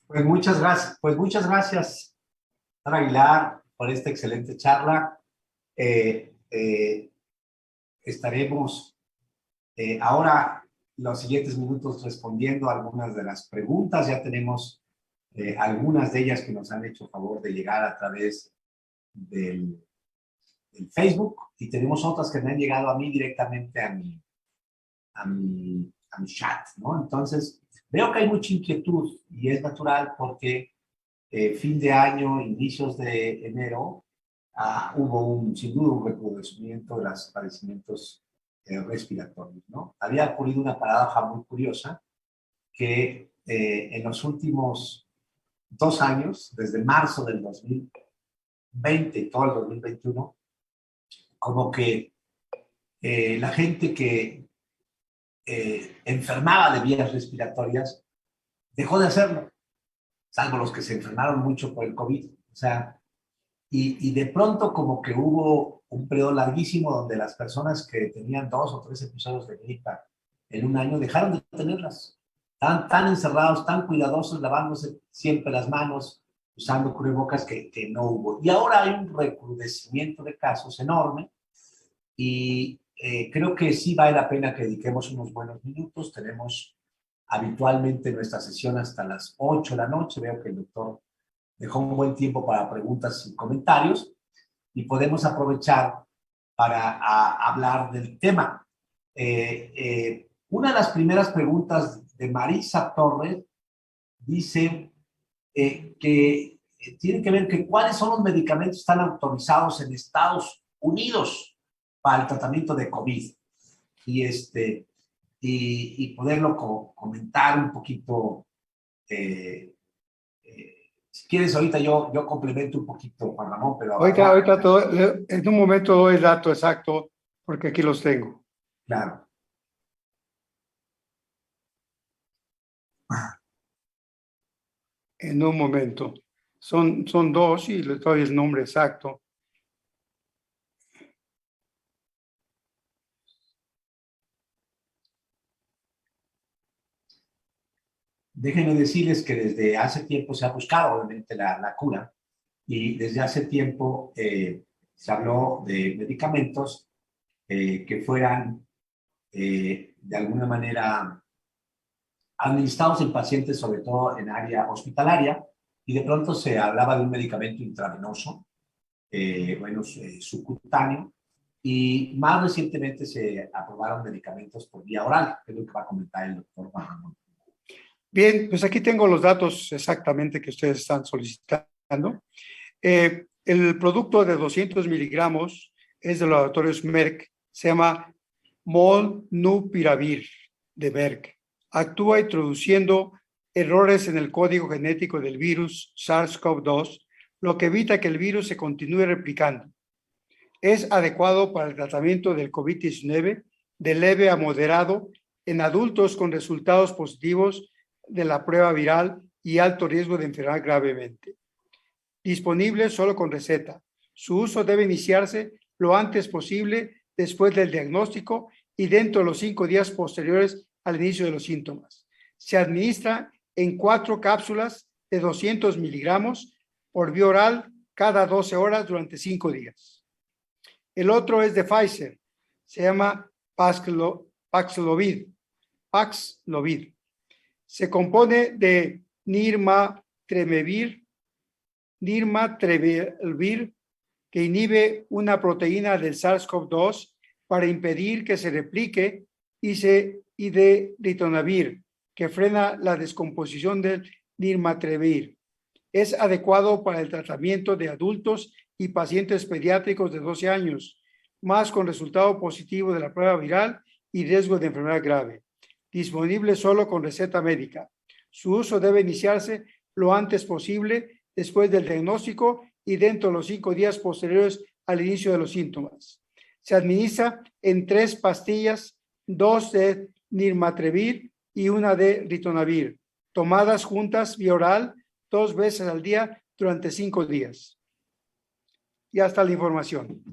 Pues muchas gracias, doctor Aguilar, por esta excelente charla. Estaremos ahora los siguientes minutos respondiendo a algunas de las preguntas. Ya tenemos algunas de ellas que nos han hecho favor de llegar a través del Facebook, y tenemos otras que me han llegado a mí directamente a mi chat, ¿no? Entonces, veo que hay mucha inquietud y es natural porque fin de año, inicios de enero, hubo sin duda un recrudecimiento de los padecimientos respiratorios, ¿no? Había ocurrido una paradoja muy curiosa que en los últimos 2 años, desde marzo del 2020 y todo el 2021, como que la gente que enfermaba de vías respiratorias dejó de hacerlo, salvo los que se enfermaron mucho por el COVID. O sea, y de pronto como que hubo un periodo larguísimo donde las personas que tenían 2 o 3 episodios de gripa en un año dejaron de tenerlas. Tan encerrados, tan cuidadosos, lavándose siempre las manos, usando cubrebocas, que no hubo. Y ahora hay un recrudecimiento de casos enorme y creo que sí vale la pena que dediquemos unos buenos minutos. Tenemos habitualmente nuestra sesión hasta las 8 de la noche. Veo que el doctor dejó un buen tiempo para preguntas y comentarios y podemos aprovechar para hablar del tema. Una de las primeras preguntas de Marisa Torres dice que tiene que ver que cuáles son los medicamentos que están autorizados en Estados Unidos para el tratamiento de COVID y poderlo comentar un poquito. Si quieres, ahorita yo complemento un poquito, Juan Ramón, pero... Ahorita en un momento doy el dato exacto, porque aquí los tengo. Claro. En un momento. Son 2 y les doy el nombre exacto. Déjenme decirles que desde hace tiempo se ha buscado, obviamente, la cura, y desde hace tiempo se habló de medicamentos que fueran de alguna manera administrados en pacientes, sobre todo en área hospitalaria, y de pronto se hablaba de un medicamento intravenoso, subcutáneo, y más recientemente se aprobaron medicamentos por vía oral, que es lo que va a comentar el doctor Juan Ramón. Bien, pues aquí tengo los datos exactamente que ustedes están solicitando. El producto de 200 miligramos es de los laboratorios Merck, se llama Molnupiravir de Merck. Actúa introduciendo errores en el código genético del virus SARS-CoV-2, lo que evita que el virus se continúe replicando. Es adecuado para el tratamiento del COVID-19 de leve a moderado en adultos con resultados positivos de la prueba viral y alto riesgo de enfermar gravemente. Disponible solo con receta. Su uso debe iniciarse lo antes posible después del diagnóstico y dentro de los 5 días posteriores al inicio de los síntomas. Se administra en 4 cápsulas de 200 miligramos por vía oral cada 12 horas durante 5 días. El otro es de Pfizer, se llama Paxlovid. Se compone de nirmatrelvir, que inhibe una proteína del SARS-CoV-2 para impedir que se replique, y de ritonavir, que frena la descomposición del nirmatrelvir. Es adecuado para el tratamiento de adultos y pacientes pediátricos de 12 años, más con resultado positivo de la prueba viral y riesgo de enfermedad grave. Disponible solo con receta médica. Su uso debe iniciarse lo antes posible después del diagnóstico y dentro de los 5 días posteriores al inicio de los síntomas. Se administra en 3 pastillas, 2 de nirmatrelvir y 1 de ritonavir, tomadas juntas vía oral 2 veces al día durante 5 días. Ya está la información.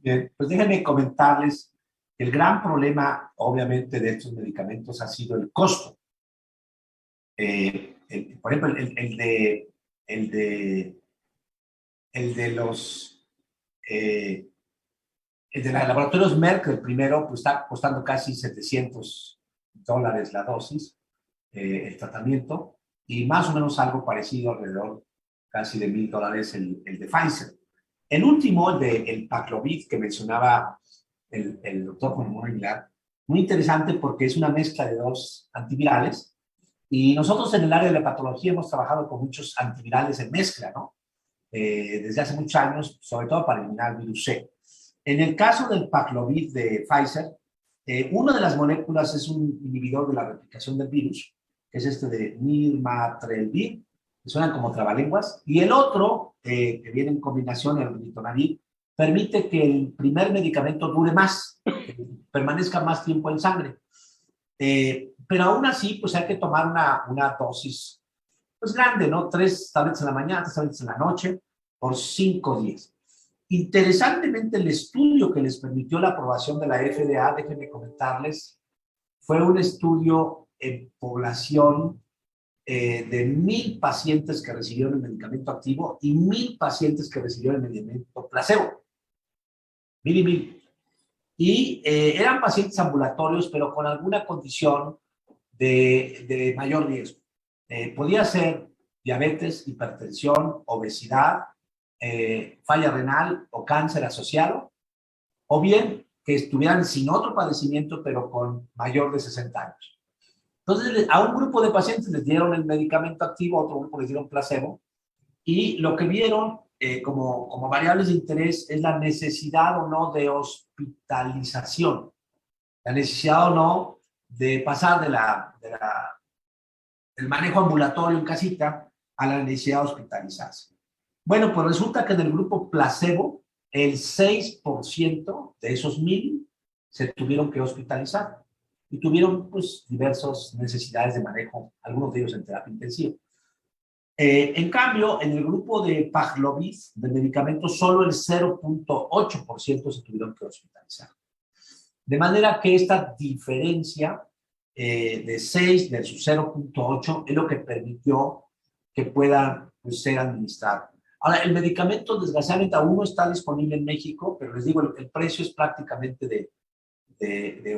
Bien, pues déjenme comentarles que el gran problema, obviamente, de estos medicamentos ha sido el costo. Por ejemplo, el de los laboratorios Merck, el primero, pues está costando casi $700 la dosis, el tratamiento, y más o menos algo parecido, alrededor casi de $1,000 el de Pfizer. El último, el Paxlovid, que mencionaba el doctor Juan Ramón Aguilar, muy interesante porque es una mezcla de 2 antivirales, y nosotros en el área de la patología hemos trabajado con muchos antivirales en mezcla, ¿no? Desde hace muchos años, sobre todo para eliminar el virus C. En el caso del Paxlovid de Pfizer, una de las moléculas es un inhibidor de la replicación del virus, que es este de nirmatrelvir, que suenan como trabalenguas, y el otro, que viene en combinación, el ritonavir, permite que el primer medicamento dure más, permanezca más tiempo en sangre. Pero aún así, pues hay que tomar una dosis pues grande, ¿no? 3 tabletas en la mañana, 3 tabletas en la noche, por 5 días. Interesantemente, el estudio que les permitió la aprobación de la FDA, déjenme comentarles, fue un estudio en población de 1,000 pacientes que recibieron el medicamento activo y 1,000 pacientes que recibieron el medicamento placebo. 1,000 y 1,000. Y eran pacientes ambulatorios, pero con alguna condición de mayor riesgo. Podía ser diabetes, hipertensión, obesidad, falla renal o cáncer asociado, o bien que estuvieran sin otro padecimiento, pero con mayor de 60 años. Entonces, a un grupo de pacientes les dieron el medicamento activo, a otro grupo les dieron placebo, y lo que vieron como variables de interés es la necesidad o no de hospitalización, la necesidad o no de pasar del manejo ambulatorio en casita a la necesidad de hospitalizarse. Bueno, pues resulta que en el grupo placebo, el 6% de esos 1,000 se tuvieron que hospitalizar y tuvieron pues diversas necesidades de manejo, algunos de ellos en terapia intensiva. En cambio, en el grupo de Paxlovid, de medicamentos, solo el 0.8% se tuvieron que hospitalizar. De manera que esta diferencia de 6 versus 0.8 es lo que permitió que pueda pues, ser administrado. Ahora, el medicamento, desgraciadamente, aún no está disponible en México, pero les digo, el precio es prácticamente de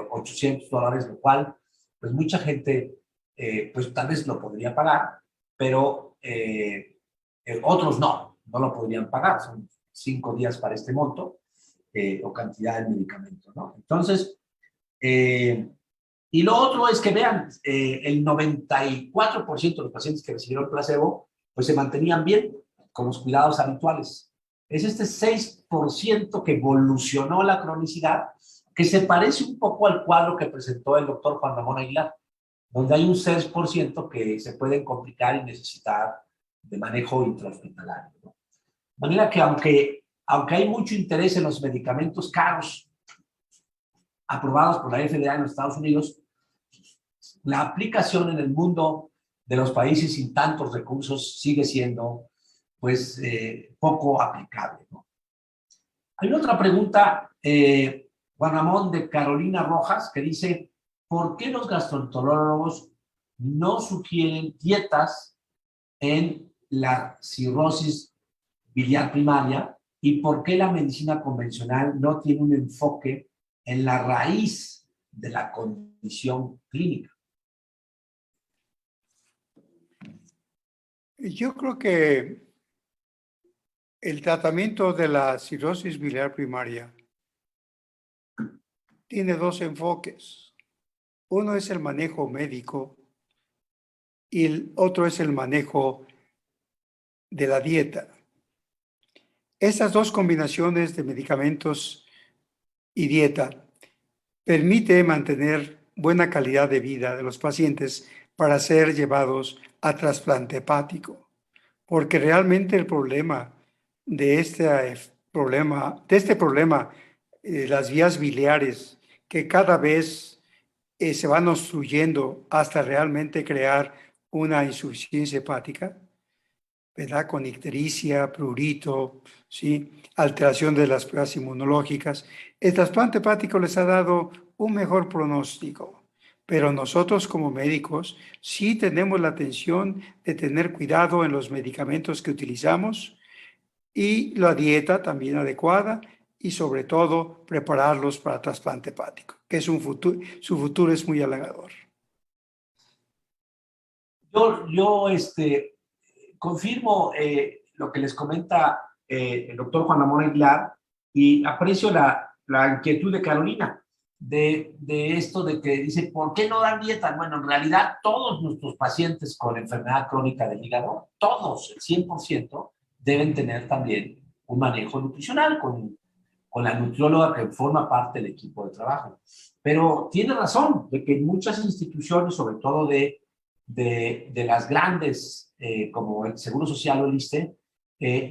$800, lo cual, pues mucha gente, pues tal vez lo podría pagar, pero otros no lo podrían pagar. Son 5 días para este monto o cantidad de medicamento, ¿no? Entonces, y lo otro es que vean, el 94% de los pacientes que recibieron placebo, pues se mantenían bien con los cuidados habituales. Es este 6% que evolucionó la cronicidad, que se parece un poco al cuadro que presentó el doctor Juan Ramón Aguilar, donde hay un 6% que se pueden complicar y necesitar de manejo intrahospitalario, ¿no? De manera que aunque hay mucho interés en los medicamentos caros aprobados por la FDA en los Estados Unidos, la aplicación en el mundo de los países sin tantos recursos sigue siendo poco aplicable, ¿no? Hay otra pregunta Juan Ramón de Carolina Rojas, que dice, ¿por qué los gastroenterólogos no sugieren dietas en la cirrosis biliar primaria y por qué la medicina convencional no tiene un enfoque en la raíz de la condición clínica? Yo creo que el tratamiento de la cirrosis biliar primaria tiene dos enfoques. Uno es el manejo médico y el otro es el manejo de la dieta. Estas dos combinaciones de medicamentos y dieta permite mantener buena calidad de vida de los pacientes para ser llevados a trasplante hepático, porque realmente el problema de este problema, las vías biliares que cada vez se van obstruyendo hasta realmente crear una insuficiencia hepática, ¿verdad? Con ictericia, prurito, ¿sí? Alteración de las pruebas inmunológicas. El trasplante hepático les ha dado un mejor pronóstico, pero nosotros como médicos sí tenemos la atención de tener cuidado en los medicamentos que utilizamos y la dieta también adecuada y sobre todo prepararlos para trasplante hepático, que es su futuro es muy halagador. Yo confirmo lo que les comenta el doctor Juan Ramón Aguilar y aprecio la inquietud de Carolina de esto de que dice, ¿por qué no dan dieta? Bueno, en realidad todos nuestros pacientes con enfermedad crónica del hígado, todos, el 100%, deben tener también un manejo nutricional con la nutrióloga que forma parte del equipo de trabajo. Pero tiene razón de que en muchas instituciones, sobre todo de las grandes, como el Seguro Social o el ISSSTE,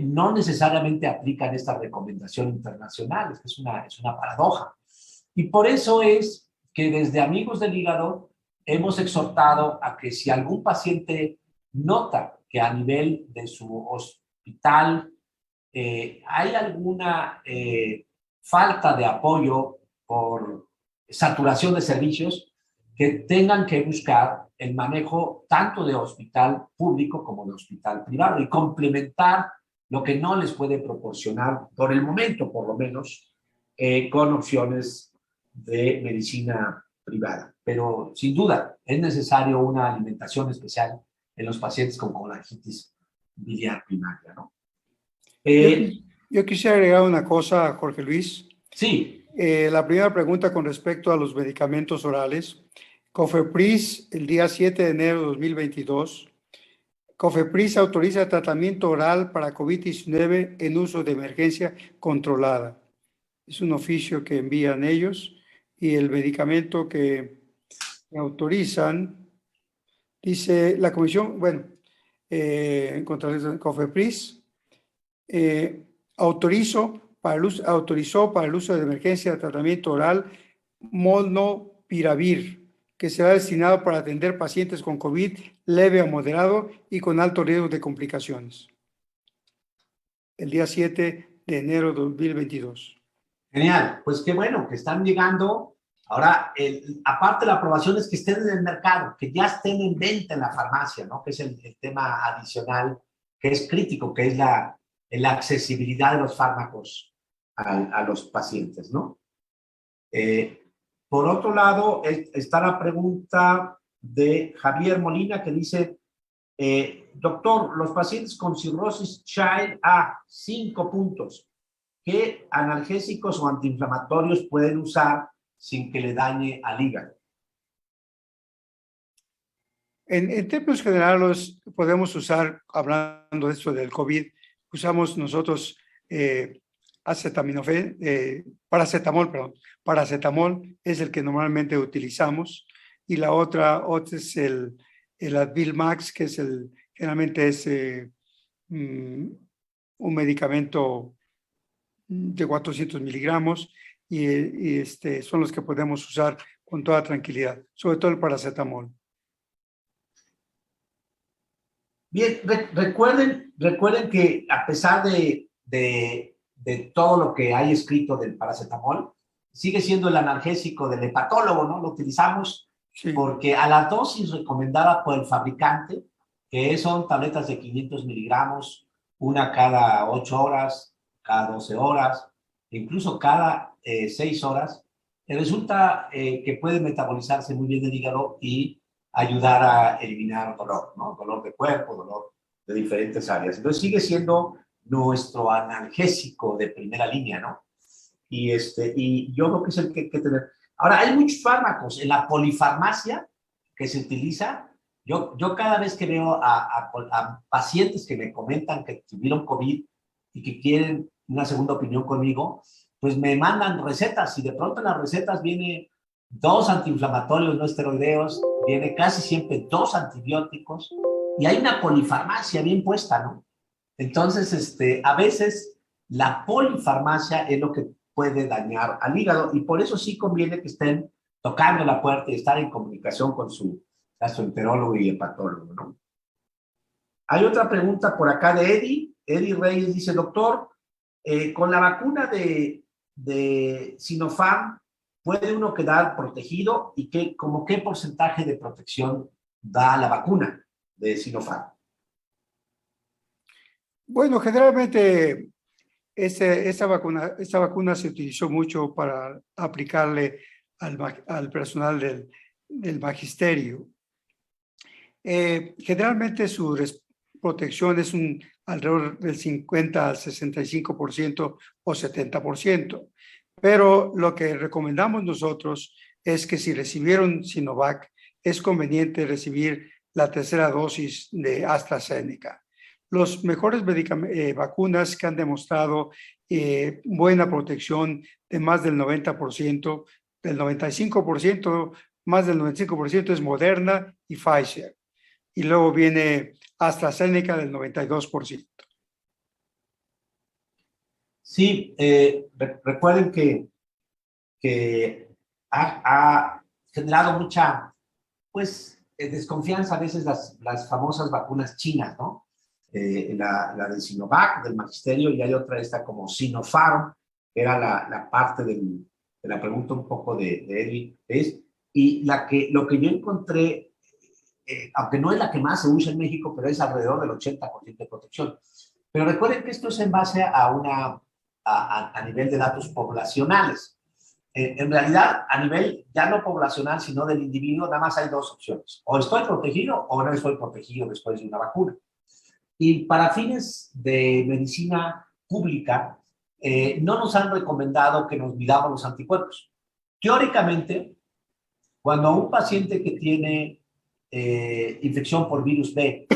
no necesariamente aplican esta recomendación internacional. Es una paradoja. Y por eso es que desde Amigos del Hígado hemos exhortado a que si algún paciente nota que a nivel de su hospital hay alguna falta de apoyo por saturación de servicios, que tengan que buscar el manejo tanto de hospital público como de hospital privado y complementar lo que no les puede proporcionar, por el momento por lo menos, con opciones de medicina privada. Pero sin duda es necesario una alimentación especial en los pacientes con colangitis biliar primaria, ¿no? Yo quisiera agregar una cosa, Jorge Luis. Sí. La primera pregunta con respecto a los medicamentos orales. COFEPRIS, el día 7 de enero de 2022, COFEPRIS autoriza el tratamiento oral para COVID-19 en uso de emergencia controlada. Es un oficio que envían ellos y el medicamento que autorizan, dice la comisión, bueno, contra COFEPRIS, autorizó para el uso de emergencia de tratamiento oral molnupiravir, que será destinado para atender pacientes con COVID leve a moderado y con alto riesgo de complicaciones. El día 7 de enero de 2022. Genial, pues qué bueno que están llegando. Ahora, aparte de la aprobación es que estén en el mercado, que ya estén en venta en la farmacia, ¿no? Que es el tema adicional que es crítico, que es la accesibilidad de los fármacos a los pacientes, ¿no? Por otro lado, está la pregunta de Javier Molina que dice, doctor, los pacientes con cirrosis Child A, 5 puntos, ¿qué analgésicos o antiinflamatorios pueden usar sin que le dañe al hígado? En términos generales, podemos usar, hablando de esto del COVID, usamos nosotros paracetamol es el que normalmente utilizamos, y la otra es el Advil Max, que es generalmente es un medicamento de 400 miligramos, y son los que podemos usar con toda tranquilidad, sobre todo el paracetamol. Bien, recuerden que a pesar de todo lo que hay escrito del paracetamol, sigue siendo el analgésico del hepatólogo, ¿no? Lo utilizamos Sí. porque a la dosis recomendada por el fabricante, que son tabletas de 500 miligramos, una cada 8 horas, cada 12 horas, incluso cada 6 horas, resulta que puede metabolizarse muy bien el hígado y ayudar a eliminar dolor, ¿no? Dolor de cuerpo, dolor de diferentes áreas. Entonces sigue siendo nuestro analgésico de primera línea, ¿no? Y yo creo que es el que hay que tener. Ahora, hay muchos fármacos en la polifarmacia que se utiliza. Yo cada vez que veo a pacientes que me comentan que tuvieron COVID y que quieren una segunda opinión conmigo, pues me mandan recetas y de pronto en las recetas viene 2 antiinflamatorios no esteroideos, viene casi siempre 2 antibióticos y hay una polifarmacia bien puesta, ¿no? Entonces, a veces la polifarmacia es lo que puede dañar al hígado y por eso sí conviene que estén tocando la puerta y estar en comunicación con su gastroenterólogo y hepatólogo, ¿no? Hay otra pregunta por acá de Eddie. Eddie Reyes dice, doctor, con la vacuna de Sinopharm, ¿puede uno quedar protegido? ¿Y como qué porcentaje de protección da la vacuna de Sinopharm? Bueno, generalmente esta vacuna se utilizó mucho para aplicarle al personal del magisterio. Generalmente su protección es alrededor del 50 al 65% o 70%. Pero lo que recomendamos nosotros es que si recibieron Sinovac, es conveniente recibir la tercera dosis de AstraZeneca. Los mejores vacunas que han demostrado buena protección de más del 90%, del 95%, más del 95% es Moderna y Pfizer. Y luego viene AstraZeneca del 92%. Sí, recuerden que ha generado mucha, pues, desconfianza a veces las famosas vacunas chinas, ¿no? La de Sinovac, del magisterio, y hay otra esta como Sinopharm, que era la parte de la pregunta un poco de Eddie, y lo que yo encontré, aunque no es la que más se usa en México, pero es alrededor del 80% de protección. Pero recuerden que esto es en base a nivel de datos poblacionales. En realidad, a nivel ya no poblacional, sino del individuo, nada más hay 2 opciones. O estoy protegido o no estoy protegido después de una vacuna. Y para fines de medicina pública, no nos han recomendado que nos midamos los anticuerpos. Teóricamente, cuando un paciente que tiene infección por virus B,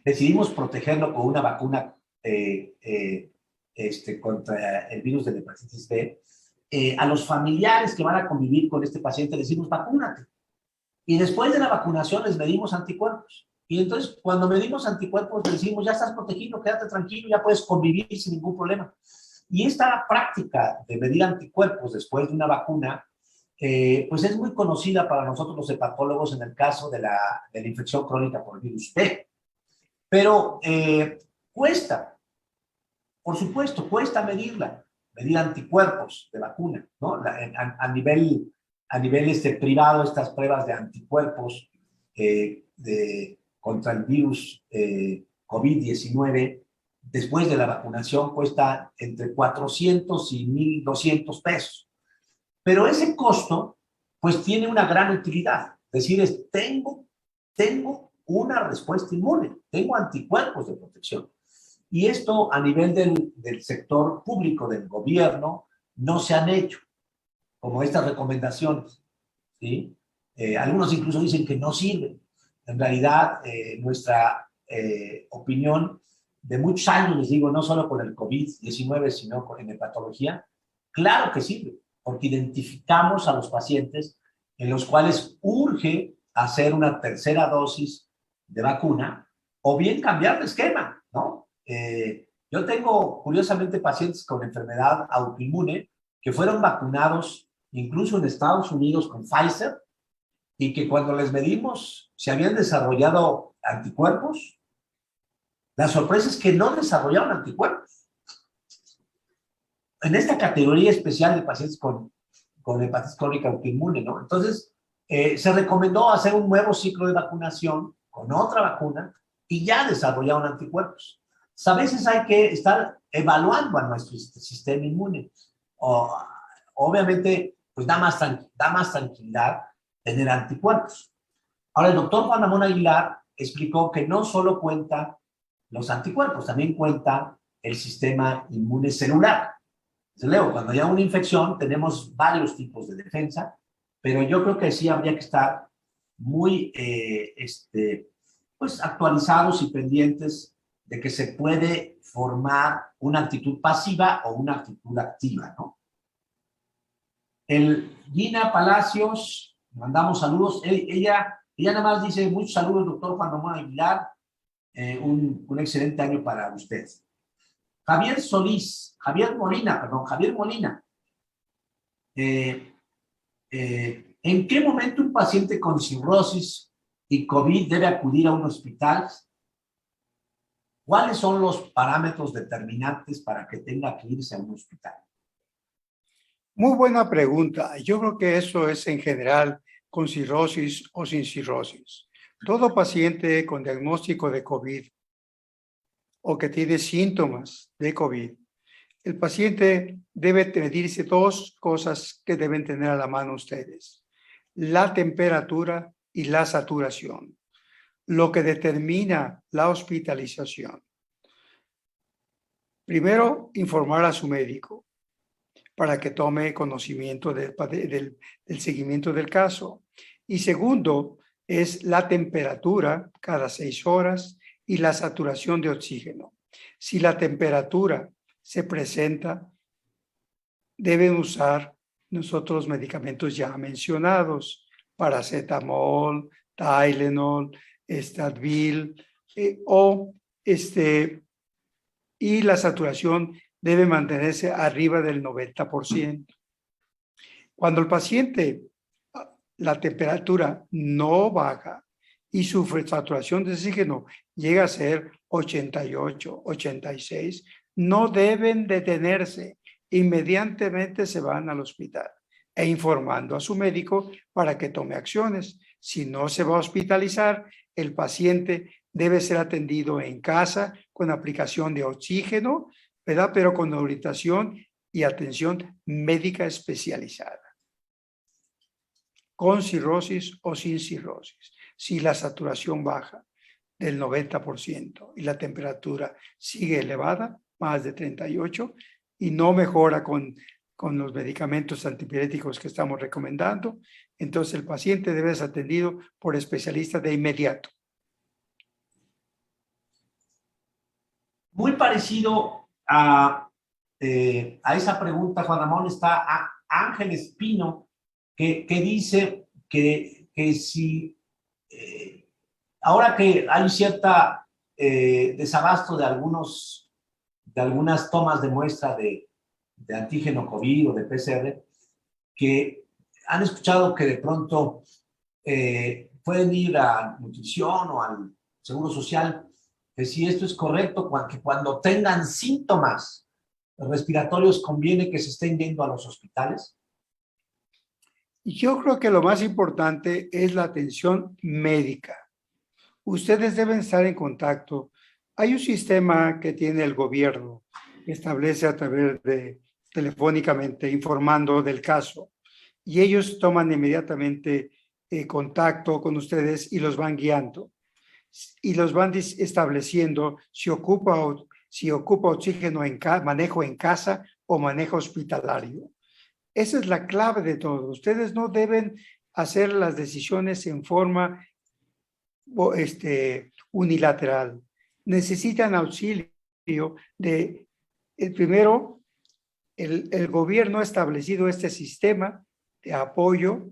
decidimos protegerlo con una vacuna contra el virus de la hepatitis B, a los familiares que van a convivir con este paciente les decimos vacúnate. Y después de la vacunación les medimos anticuerpos. Y entonces, cuando medimos anticuerpos, le decimos, ya estás protegido, quédate tranquilo, ya puedes convivir sin ningún problema. Y esta práctica de medir anticuerpos después de una vacuna, pues es muy conocida para nosotros los hepatólogos en el caso de la infección crónica por virus B. Pero cuesta, por supuesto, cuesta medir anticuerpos de vacuna, ¿no? A nivel privado, estas pruebas de anticuerpos contra el virus COVID-19, después de la vacunación, cuesta entre 400 y 1,200 pesos. Pero ese costo, pues tiene una gran utilidad. Es decir, tengo una respuesta inmune, tengo anticuerpos de protección. Y esto a nivel del sector público, del gobierno, no se han hecho, como estas recomendaciones, ¿sí? Algunos incluso dicen que no sirven. En realidad, nuestra opinión de muchos años, les digo, no solo con el COVID-19, sino en hepatología, claro que sirve, porque identificamos a los pacientes en los cuales urge hacer una tercera dosis de vacuna o bien cambiar de esquema, ¿no? Yo tengo, curiosamente, pacientes con enfermedad autoinmune que fueron vacunados incluso en Estados Unidos con Pfizer y que cuando les medimos si habían desarrollado anticuerpos, la sorpresa es que no desarrollaron anticuerpos. En esta categoría especial de pacientes con con hepatitis crónica autoinmune, ¿no? Entonces, se recomendó hacer un nuevo ciclo de vacunación con otra vacuna y ya desarrollaron anticuerpos. A veces hay que estar evaluando a nuestro sistema inmune. Obviamente, pues da más tranquilidad tener anticuerpos. Ahora, el doctor Juan Ramón Aguilar explicó que no solo cuentan los anticuerpos, también cuenta el sistema inmune celular. Leo, cuando hay una infección tenemos varios tipos de defensa, pero yo creo que sí habría que estar muy pues actualizados y pendientes de que se puede formar una actitud pasiva o una actitud activa, ¿no? Gina Palacios, mandamos saludos. Ella nada más dice muchos saludos, doctor Juan Ramón Aguilar. Un excelente año para usted. Javier Molina. ¿En qué momento un paciente con cirrosis y COVID debe acudir a un hospital? ¿Cuáles son los parámetros determinantes para que tenga que irse a un hospital? Muy buena pregunta. Yo creo que eso es en general con cirrosis o sin cirrosis. Todo paciente con diagnóstico de COVID o que tiene síntomas de COVID, el paciente debe medirse dos cosas que deben tener a la mano ustedes: la temperatura y la saturación, lo que determina la hospitalización. Primero, informar a su médico para que tome conocimiento del seguimiento del caso. Y segundo, es la temperatura cada 6 horas y la saturación de oxígeno. Si la temperatura se presenta, deben usar nosotros medicamentos ya mencionados: paracetamol, Tylenol, Advil, y la saturación debe mantenerse arriba del 90%. Cuando el paciente, la temperatura no baja y su saturación de oxígeno llega a ser 88, 86, no deben detenerse. Inmediatamente se van al hospital e informando a su médico para que tome acciones. Si no se va a hospitalizar, el paciente debe ser atendido en casa con aplicación de oxígeno, ¿verdad? Pero con orientación y atención médica especializada, con cirrosis o sin cirrosis. Si la saturación baja del 90% y la temperatura sigue elevada, más de 38, y no mejora con los medicamentos antipiréticos que estamos recomendando, entonces el paciente debe ser atendido por especialistas de inmediato. Muy parecido a esa pregunta, Juan Ramón, está Ángel Espino, que dice que si ahora que hay cierta desabasto de algunas tomas de muestra de antígeno COVID o de PCR, que han escuchado que de pronto pueden ir a nutrición o al Seguro Social, que si esto es correcto, que cuando tengan síntomas respiratorios conviene que se estén yendo a los hospitales. Yo creo que lo más importante es la atención médica. Ustedes deben estar en contacto. Hay un sistema que tiene el gobierno que establece a través de telefónicamente informando del caso, y ellos toman inmediatamente contacto con ustedes y los van guiando y los van estableciendo si ocupa oxígeno manejo en casa o manejo hospitalario. Esa es la clave de todo. Ustedes no deben hacer las decisiones en forma unilateral. Necesitan auxilio de, primero, el gobierno ha establecido este sistema de apoyo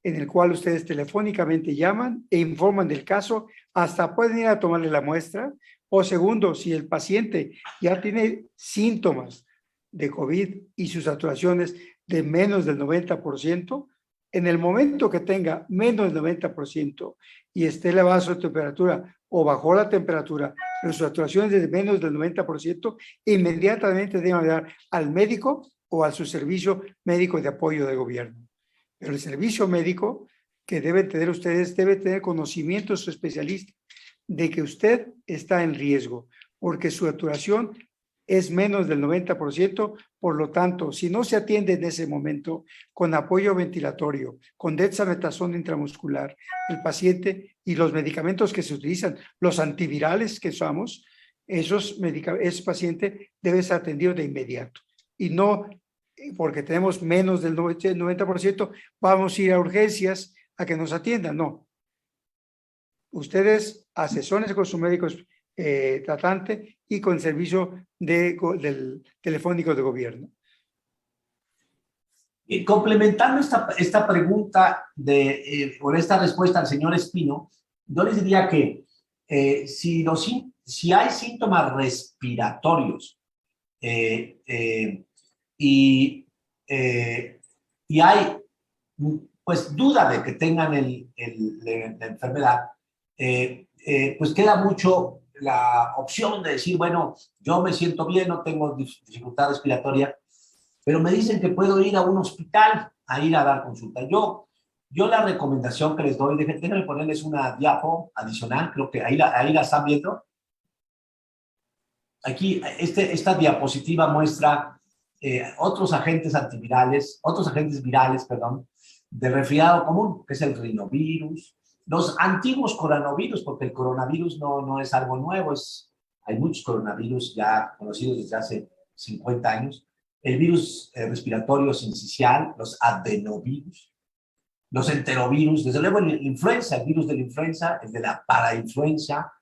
en el cual ustedes telefónicamente llaman e informan del caso, hasta pueden ir a tomarle la muestra. O segundo, si el paciente ya tiene síntomas de COVID y sus saturaciones de menos del 90%, en el momento que tenga menos del 90% y esté elevada su temperatura o bajó la temperatura, pero su saturación es de menos del 90%, inmediatamente deben dar al médico o a su servicio médico de apoyo de gobierno. Pero el servicio médico que deben tener ustedes debe tener conocimientos especialistas de que usted está en riesgo, porque su saturación es menos del 90%, por lo tanto, si no se atiende en ese momento con apoyo ventilatorio, con dexametasona intramuscular, el paciente y los medicamentos que se utilizan, los antivirales que usamos, ese paciente debe ser atendido de inmediato. Y no porque tenemos menos del 90%, vamos a ir a urgencias a que nos atiendan, no. Ustedes asesórense con su médico tratante y con el servicio del telefónico de gobierno. Complementando esta pregunta o esta respuesta al señor Espino, yo les diría que si hay síntomas respiratorios y hay pues duda de que tengan la enfermedad, pues queda mucho la opción de decir, bueno, yo me siento bien, no tengo dificultad respiratoria, pero me dicen que puedo ir a un hospital a ir a dar consulta. Yo la recomendación que les doy, déjenme ponerles una diapo adicional, creo que ahí la están viendo. Aquí, esta diapositiva muestra otros agentes virales, de resfriado común, que es el rinovirus, los antiguos coronavirus, porque el coronavirus no es algo nuevo, hay muchos coronavirus ya conocidos desde hace 50 años, el virus respiratorio sincicial, los adenovirus, los enterovirus, desde luego el influenza, el virus de la influenza, el de la parainfluenza,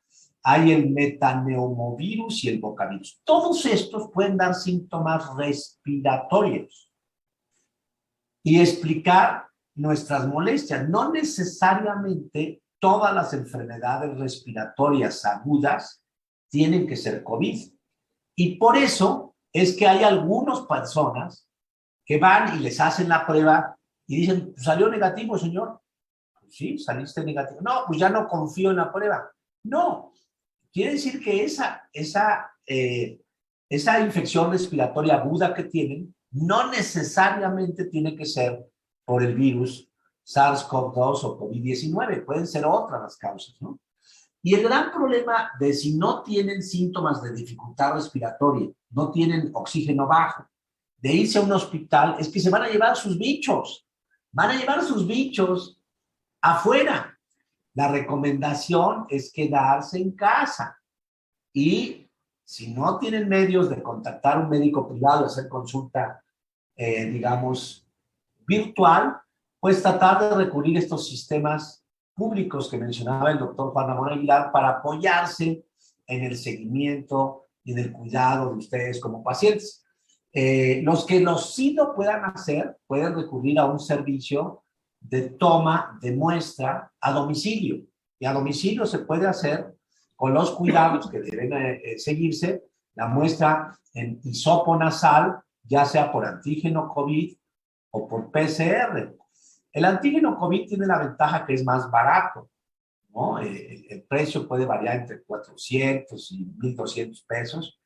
hay el metaneumovirus y el bocavirus. Todos estos pueden dar síntomas respiratorios y explicar nuestras molestias. No necesariamente todas las enfermedades respiratorias agudas tienen que ser COVID. Y por eso es que hay algunas personas que van y les hacen la prueba y dicen, ¿salió negativo, señor? Pues sí, saliste negativo. No, pues ya no confío en la prueba. No, quiere decir que esa infección respiratoria aguda que tienen no necesariamente tiene que ser por el virus SARS-CoV-2 o COVID-19, pueden ser otras las causas, ¿no? Y el gran problema de si no tienen síntomas de dificultad respiratoria, no tienen oxígeno bajo, de irse a un hospital, es que se van a llevar sus bichos, afuera. La recomendación es quedarse en casa y si no tienen medios de contactar a un médico privado, hacer consulta, digamos, virtual, pues tratar de recurrir a estos sistemas públicos que mencionaba el doctor Juan Ramón Aguilar para apoyarse en el seguimiento y en el cuidado de ustedes como pacientes. Los que sí lo puedan hacer, pueden recurrir a un servicio de toma de muestra a domicilio. Y a domicilio se puede hacer con los cuidados que deben seguirse, la muestra en hisopo nasal, ya sea por antígeno COVID o por PCR. El antígeno COVID tiene la ventaja que es más barato, ¿no? El precio puede variar entre 400 y 1,200 pesos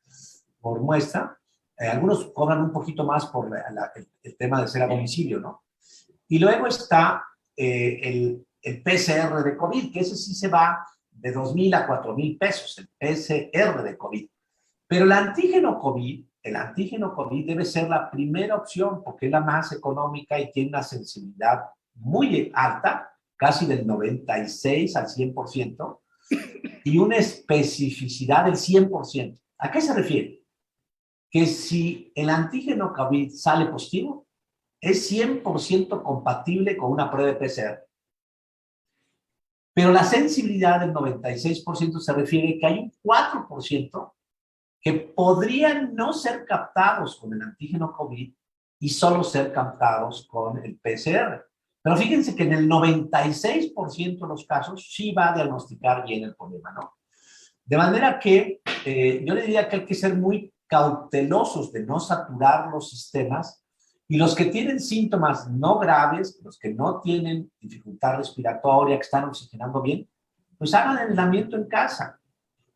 por muestra. Algunos cobran un poquito más por el tema de ser a domicilio, ¿no? Y luego está el PCR de COVID, que ese sí se va de 2,000 a 4,000 pesos, el PCR de COVID. Pero el antígeno COVID debe ser la primera opción porque es la más económica y tiene una sensibilidad muy alta, casi del 96 al 100%, y una especificidad del 100%. ¿A qué se refiere? Que si el antígeno COVID sale positivo, es 100% compatible con una prueba de PCR. Pero la sensibilidad del 96% se refiere que hay un 4% que podrían no ser captados con el antígeno COVID y solo ser captados con el PCR. Pero fíjense que en el 96% de los casos sí va a diagnosticar bien el problema, ¿no? De manera que yo le diría que hay que ser muy cautelosos de no saturar los sistemas y los que tienen síntomas no graves, los que no tienen dificultad respiratoria, que están oxigenando bien, pues hagan el aislamiento en casa.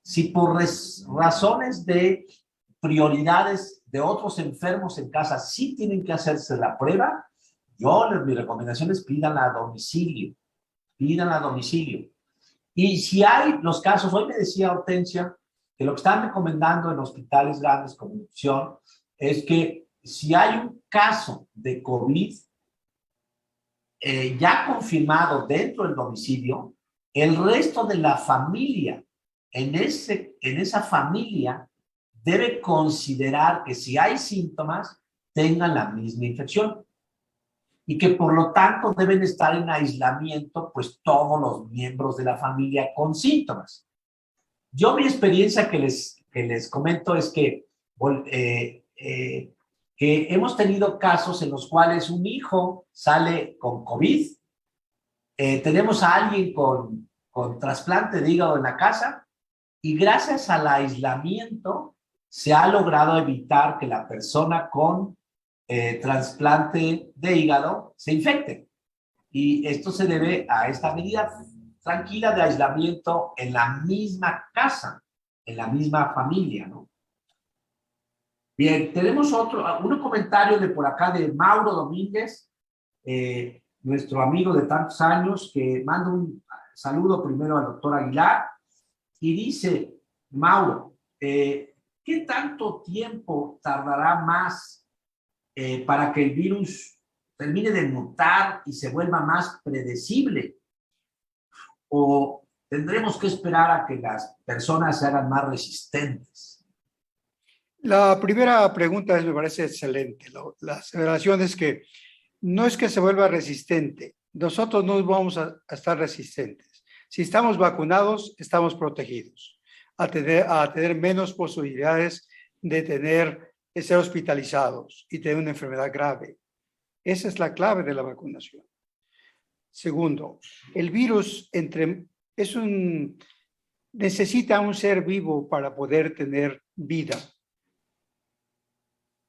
Si por razones de prioridades de otros enfermos en casa sí tienen que hacerse la prueba, mi recomendación es pídanla a domicilio, pídanla a domicilio. Y si hay los casos, hoy me decía Hortensia, que lo que están recomendando en hospitales grandes como Unción es que si hay un caso de COVID ya confirmado dentro del domicilio, el resto de la familia en esa familia debe considerar que si hay síntomas, tengan la misma infección y que por lo tanto deben estar en aislamiento, pues todos los miembros de la familia con síntomas. Yo mi experiencia que les comento es que hemos tenido casos en los cuales un hijo sale con COVID, tenemos a alguien con trasplante de hígado en la casa y gracias al aislamiento se ha logrado evitar que la persona con trasplante de hígado se infecte. Y esto se debe a esta medida tranquila de aislamiento en la misma casa, en la misma familia, ¿no? Bien, tenemos un comentario de por acá de Mauro Domínguez, nuestro amigo de tantos años, que manda un saludo primero al doctor Aguilar y dice, Mauro, ¿qué tanto tiempo tardará más para que el virus termine de mutar y se vuelva más predecible? ¿O tendremos que esperar a que las personas se hagan más resistentes? La primera pregunta me parece excelente. La aseveración es que no es que se vuelva resistente. Nosotros no vamos a estar resistentes. Si estamos vacunados, estamos protegidos a tener menos posibilidades de ser hospitalizados y tener una enfermedad grave. Esa es la clave de la vacunación. Segundo, el virus necesita un ser vivo para poder tener vida.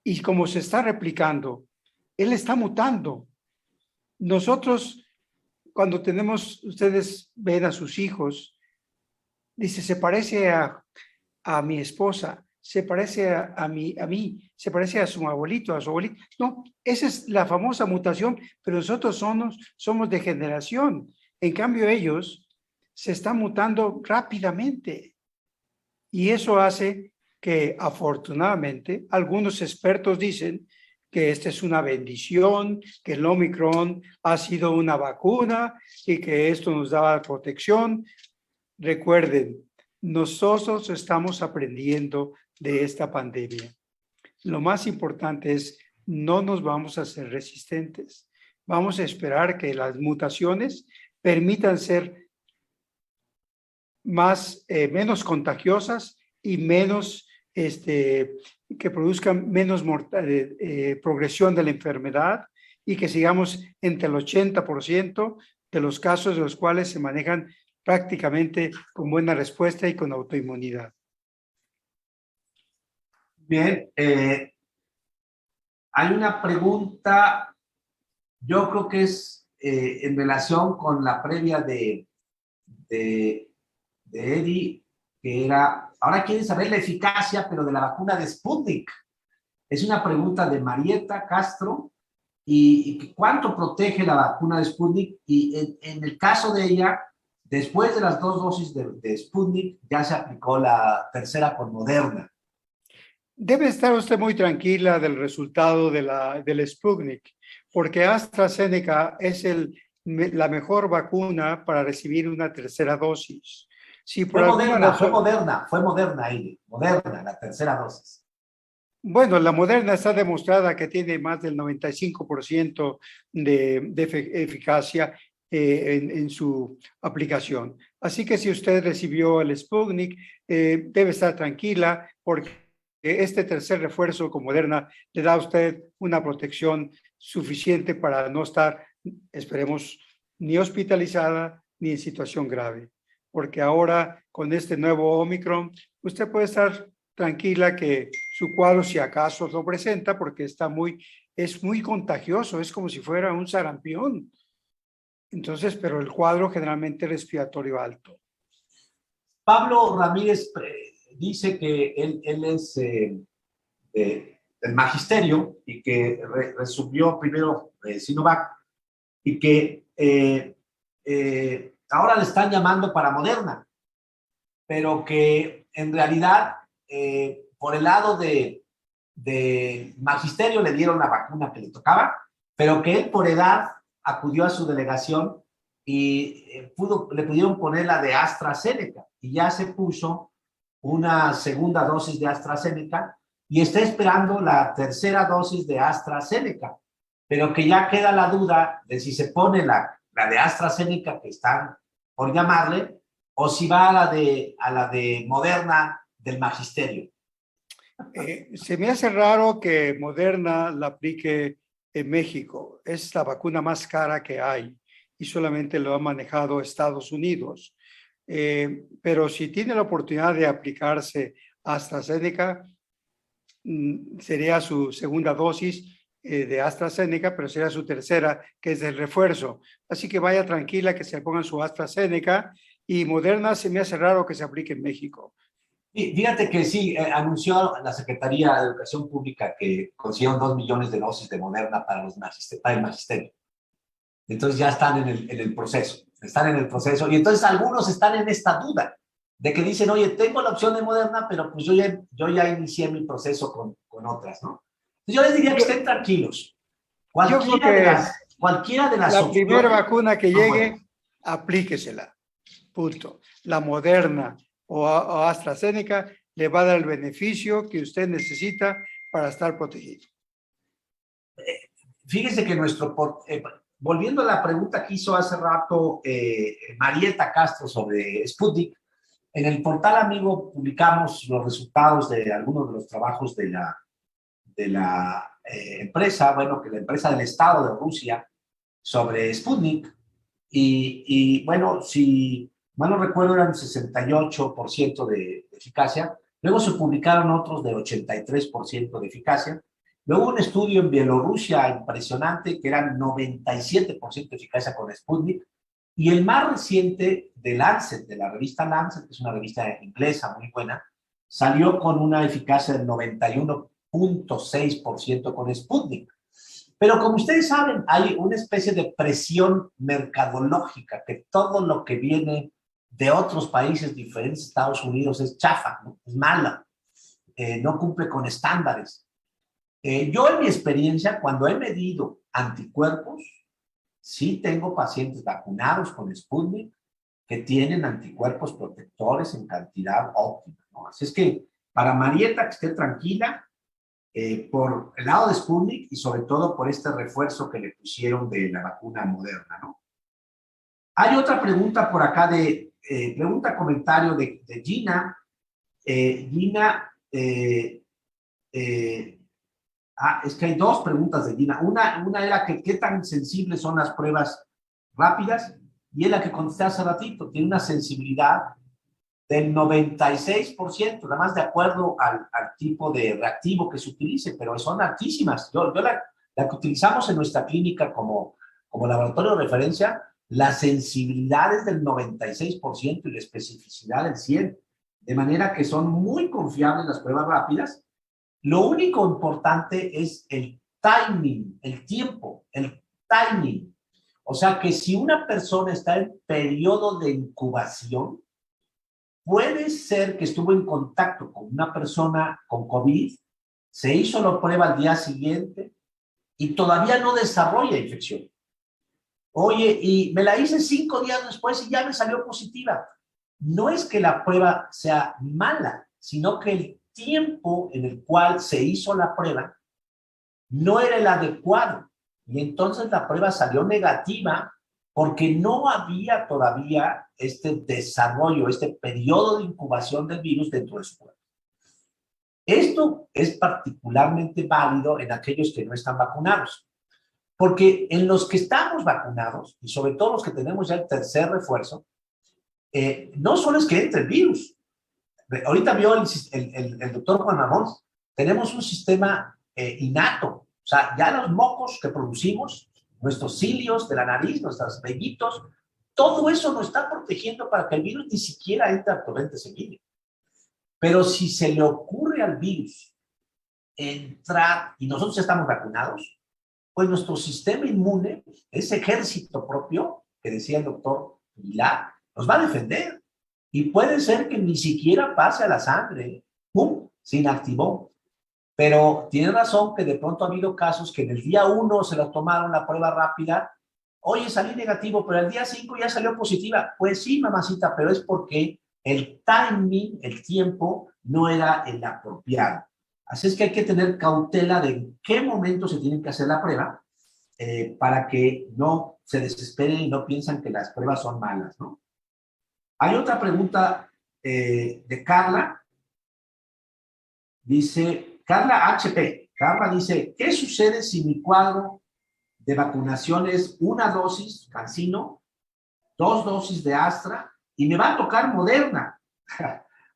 Y como se está replicando, él está mutando. Nosotros, cuando ustedes ven a sus hijos, dice, se parece a mi esposa, se parece a mí, se parece a su abuelito, a su abuelita. No, esa es la famosa mutación, pero nosotros somos de generación. En cambio, ellos se están mutando rápidamente. Y eso hace que, afortunadamente, algunos expertos dicen que esta es una bendición, que el Omicron ha sido una vacuna y que esto nos daba protección. Recuerden, nosotros estamos aprendiendo de esta pandemia. Lo más importante es no nos vamos a ser resistentes. Vamos a esperar que las mutaciones permitan ser menos contagiosas y que produzcan menos progresión de la enfermedad y que sigamos entre el 80% de los casos de los cuales se manejan prácticamente con buena respuesta y con autoinmunidad. Bien, hay una pregunta, yo creo que es en relación con la previa de Eddie, que era, ahora quieren saber la eficacia, pero de la vacuna de Sputnik. Es una pregunta de Marieta Castro, y ¿cuánto protege la vacuna de Sputnik? Y en el caso de ella, después de las 2 dosis de Sputnik, ya se aplicó la tercera con Moderna. Debe estar usted muy tranquila del resultado del Sputnik, porque AstraZeneca es la mejor vacuna para recibir una tercera dosis. Si por fue Moderna, la tercera dosis. Bueno, la Moderna está demostrada que tiene más del 95% de eficacia en su aplicación. Así que si usted recibió el Sputnik, debe estar tranquila porque este tercer refuerzo con Moderna le da a usted una protección suficiente para no estar, esperemos, ni hospitalizada ni en situación grave. Porque ahora con este nuevo Omicron, usted puede estar tranquila que su cuadro, si acaso lo presenta, porque es muy contagioso, es como si fuera un sarampión. Entonces, pero el cuadro generalmente respiratorio alto. Pablo Ramírez dice que él es del magisterio y que resumió primero Sinovac y que ahora le están llamando para Moderna, pero que en realidad por el lado de magisterio le dieron la vacuna que le tocaba, pero que él por edad acudió a su delegación y le pudieron poner la de AstraZeneca y ya se puso una segunda dosis de AstraZeneca y está esperando la tercera dosis de AstraZeneca, pero que ya queda la duda de si se pone la de AstraZeneca que están por llamarle o si va a la de Moderna del magisterio. Se me hace raro que Moderna la aplique en México. Es la vacuna más cara que hay y solamente lo ha manejado Estados Unidos. Pero si tiene la oportunidad de aplicarse AstraZeneca, sería su segunda dosis de AstraZeneca, pero sería su tercera, que es el refuerzo. Así que vaya tranquila que se pongan su AstraZeneca y Moderna se me hace raro que se aplique en México. Fíjate que sí, anunció la Secretaría de Educación Pública que consiguieron 2 millones de dosis de Moderna para el magisterio. Entonces ya están en el proceso, y entonces algunos están en esta duda de que dicen, oye, tengo la opción de Moderna, pero pues yo ya inicié mi proceso con otras, ¿no? Entonces yo les diría que estén tranquilos. Yo creo que Cualquiera de las la opciones, primera vacuna que llegue, bueno, aplíquesela. Punto. La Moderna o AstraZeneca le va a dar el beneficio que usted necesita para estar protegido. Fíjese que volviendo a la pregunta que hizo hace rato Marieta Castro sobre Sputnik, en el portal Amigo publicamos los resultados de algunos de los trabajos de la empresa, bueno, que la empresa del Estado de Rusia sobre Sputnik, y bueno, si mal no recuerdo eran 68% de eficacia, luego se publicaron otros de 83% de eficacia, luego un estudio en Bielorrusia impresionante que eran 97% de eficacia con Sputnik, y el más reciente de Lancet, de la revista Lancet, que es una revista inglesa muy buena, salió con una eficacia del 91.6% con Sputnik. Pero como ustedes saben, hay una especie de presión mercadológica, que todo lo que viene de otros países diferentes, Estados Unidos, es chafa, ¿no? Es mala, no cumple con estándares. Yo en mi experiencia, cuando he medido anticuerpos, sí tengo pacientes vacunados con Sputnik que tienen anticuerpos protectores en cantidad óptima, ¿no? Así es que para Marieta, que esté tranquila, por el lado de Sputnik y sobre todo por este refuerzo que le pusieron de la vacuna Moderna, ¿no? Hay otra pregunta por acá comentario de Gina. Gina, es que hay dos preguntas de Gina. Una era que qué tan sensibles son las pruebas rápidas y es la que contesté hace ratito. Tiene una sensibilidad del 96%, nada más de acuerdo al tipo de reactivo que se utilice, pero son altísimas. La que utilizamos en nuestra clínica como laboratorio de referencia, la sensibilidad es del 96% y la especificidad del 100%, de manera que son muy confiables las pruebas rápidas. Lo único importante es el timing, el tiempo, el timing. O sea que si una persona está en periodo de incubación, puede ser que estuvo en contacto con una persona con COVID, se hizo la prueba al día siguiente y todavía no desarrolla infección. Oye, y me la hice 5 días después y ya me salió positiva. No es que la prueba sea mala, sino que el tiempo en el cual se hizo la prueba no era el adecuado. Y entonces la prueba salió negativa porque no había todavía este desarrollo, este periodo de incubación del virus dentro de su cuerpo. Esto es particularmente válido en aquellos que no están vacunados, porque en los que estamos vacunados, y sobre todo los que tenemos ya el tercer refuerzo, no solo es que entre el virus. Ahorita vio el doctor Juan Ramón, tenemos un sistema innato, o sea, ya los mocos que producimos, nuestros cilios de la nariz, nuestros vellitos, todo eso nos está protegiendo para que el virus ni siquiera entre al torrente sanguíneo. Pero si se le ocurre al virus entrar, y nosotros ya estamos vacunados, pues nuestro sistema inmune, ese ejército propio que decía el doctor Aguilar, nos va a defender. Y puede ser que ni siquiera pase a la sangre, ¡pum!, se inactivó. Pero tiene razón que de pronto ha habido casos que en el día 1 se lo tomaron la prueba rápida. Oye, salí negativo, pero el día 5 ya salió positiva. Pues sí, mamacita, pero es porque el timing, el tiempo, no era el apropiado. Así es que hay que tener cautela de en qué momento se tiene que hacer la prueba para que no se desesperen y no piensan que las pruebas son malas, ¿no? Hay otra pregunta de Carla. Dice, Carla HP. Carla dice, ¿qué sucede si mi cuadro de vacunación es una dosis CanSino, 2 dosis de Astra y me va a tocar Moderna?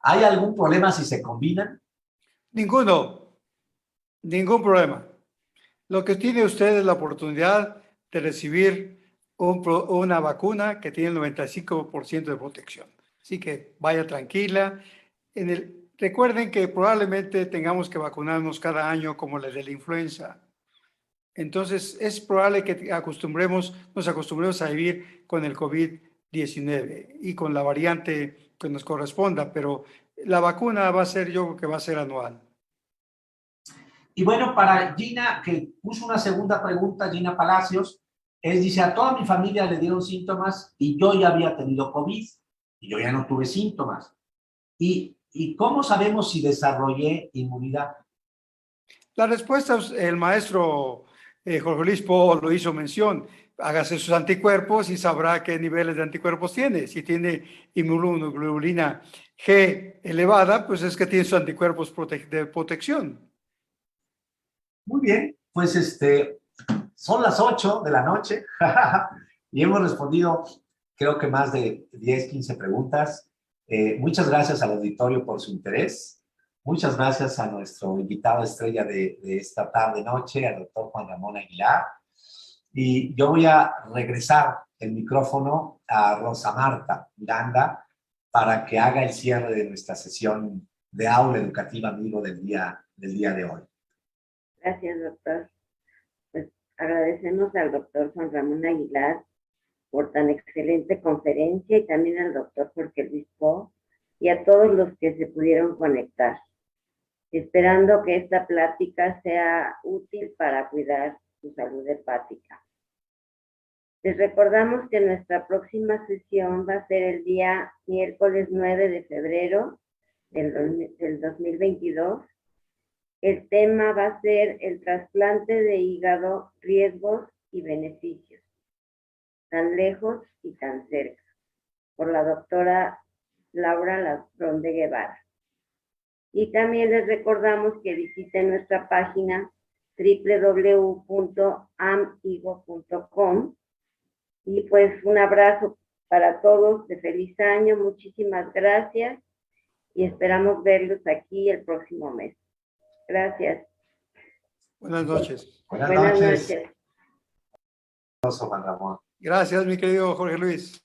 ¿Hay algún problema si se combinan? Ninguno, ningún problema. Lo que tiene usted es la oportunidad de recibir una vacuna que tiene el 95% de protección. Así que vaya tranquila. Recuerden que probablemente tengamos que vacunarnos cada año como la de la influenza. Entonces, es probable que nos acostumbremos a vivir con el COVID-19 y con la variante que nos corresponda, pero la vacuna va a ser, yo creo que va a ser anual. Y bueno, para Gina, que puso una segunda pregunta, Gina Palacios, dice, a toda mi familia le dieron síntomas y yo ya había tenido COVID y yo ya no tuve síntomas. ¿Y cómo sabemos si desarrollé inmunidad? La respuesta, el maestro Jorge Luis Po lo hizo mención. Hágase sus anticuerpos y sabrá qué niveles de anticuerpos tiene. Si tiene inmunoglobulina G elevada, pues es que tiene sus anticuerpos de protección. Muy bien, pues son las 8 de la noche y hemos respondido creo que más de 10, 15 preguntas. Muchas gracias al auditorio por su interés. Muchas gracias a nuestro invitado estrella de esta tarde-noche, al doctor Juan Ramón Aguilar. Y yo voy a regresar el micrófono a Rosa Marta Miranda para que haga el cierre de nuestra sesión de aula educativa amigo del día de hoy. Gracias, doctor. Pues agradecemos al doctor Juan Ramón Aguilar por tan excelente conferencia y también al doctor Jorge Luis Po y a todos los que se pudieron conectar, esperando que esta plática sea útil para cuidar su salud hepática. Les recordamos que nuestra próxima sesión va a ser el día miércoles 9 de febrero del 2022. El tema va a ser el trasplante de hígado, riesgos y beneficios, tan lejos y tan cerca, por la doctora Laura Ladrón de Guevara. Y también les recordamos que visiten nuestra página www.amhigo.com. Y pues un abrazo para todos, de feliz año, muchísimas gracias y esperamos verlos aquí el próximo mes. Gracias. Buenas noches. Buenas Buenas noches. noches. Juan Ramón. Gracias, mi querido Jorge Luis.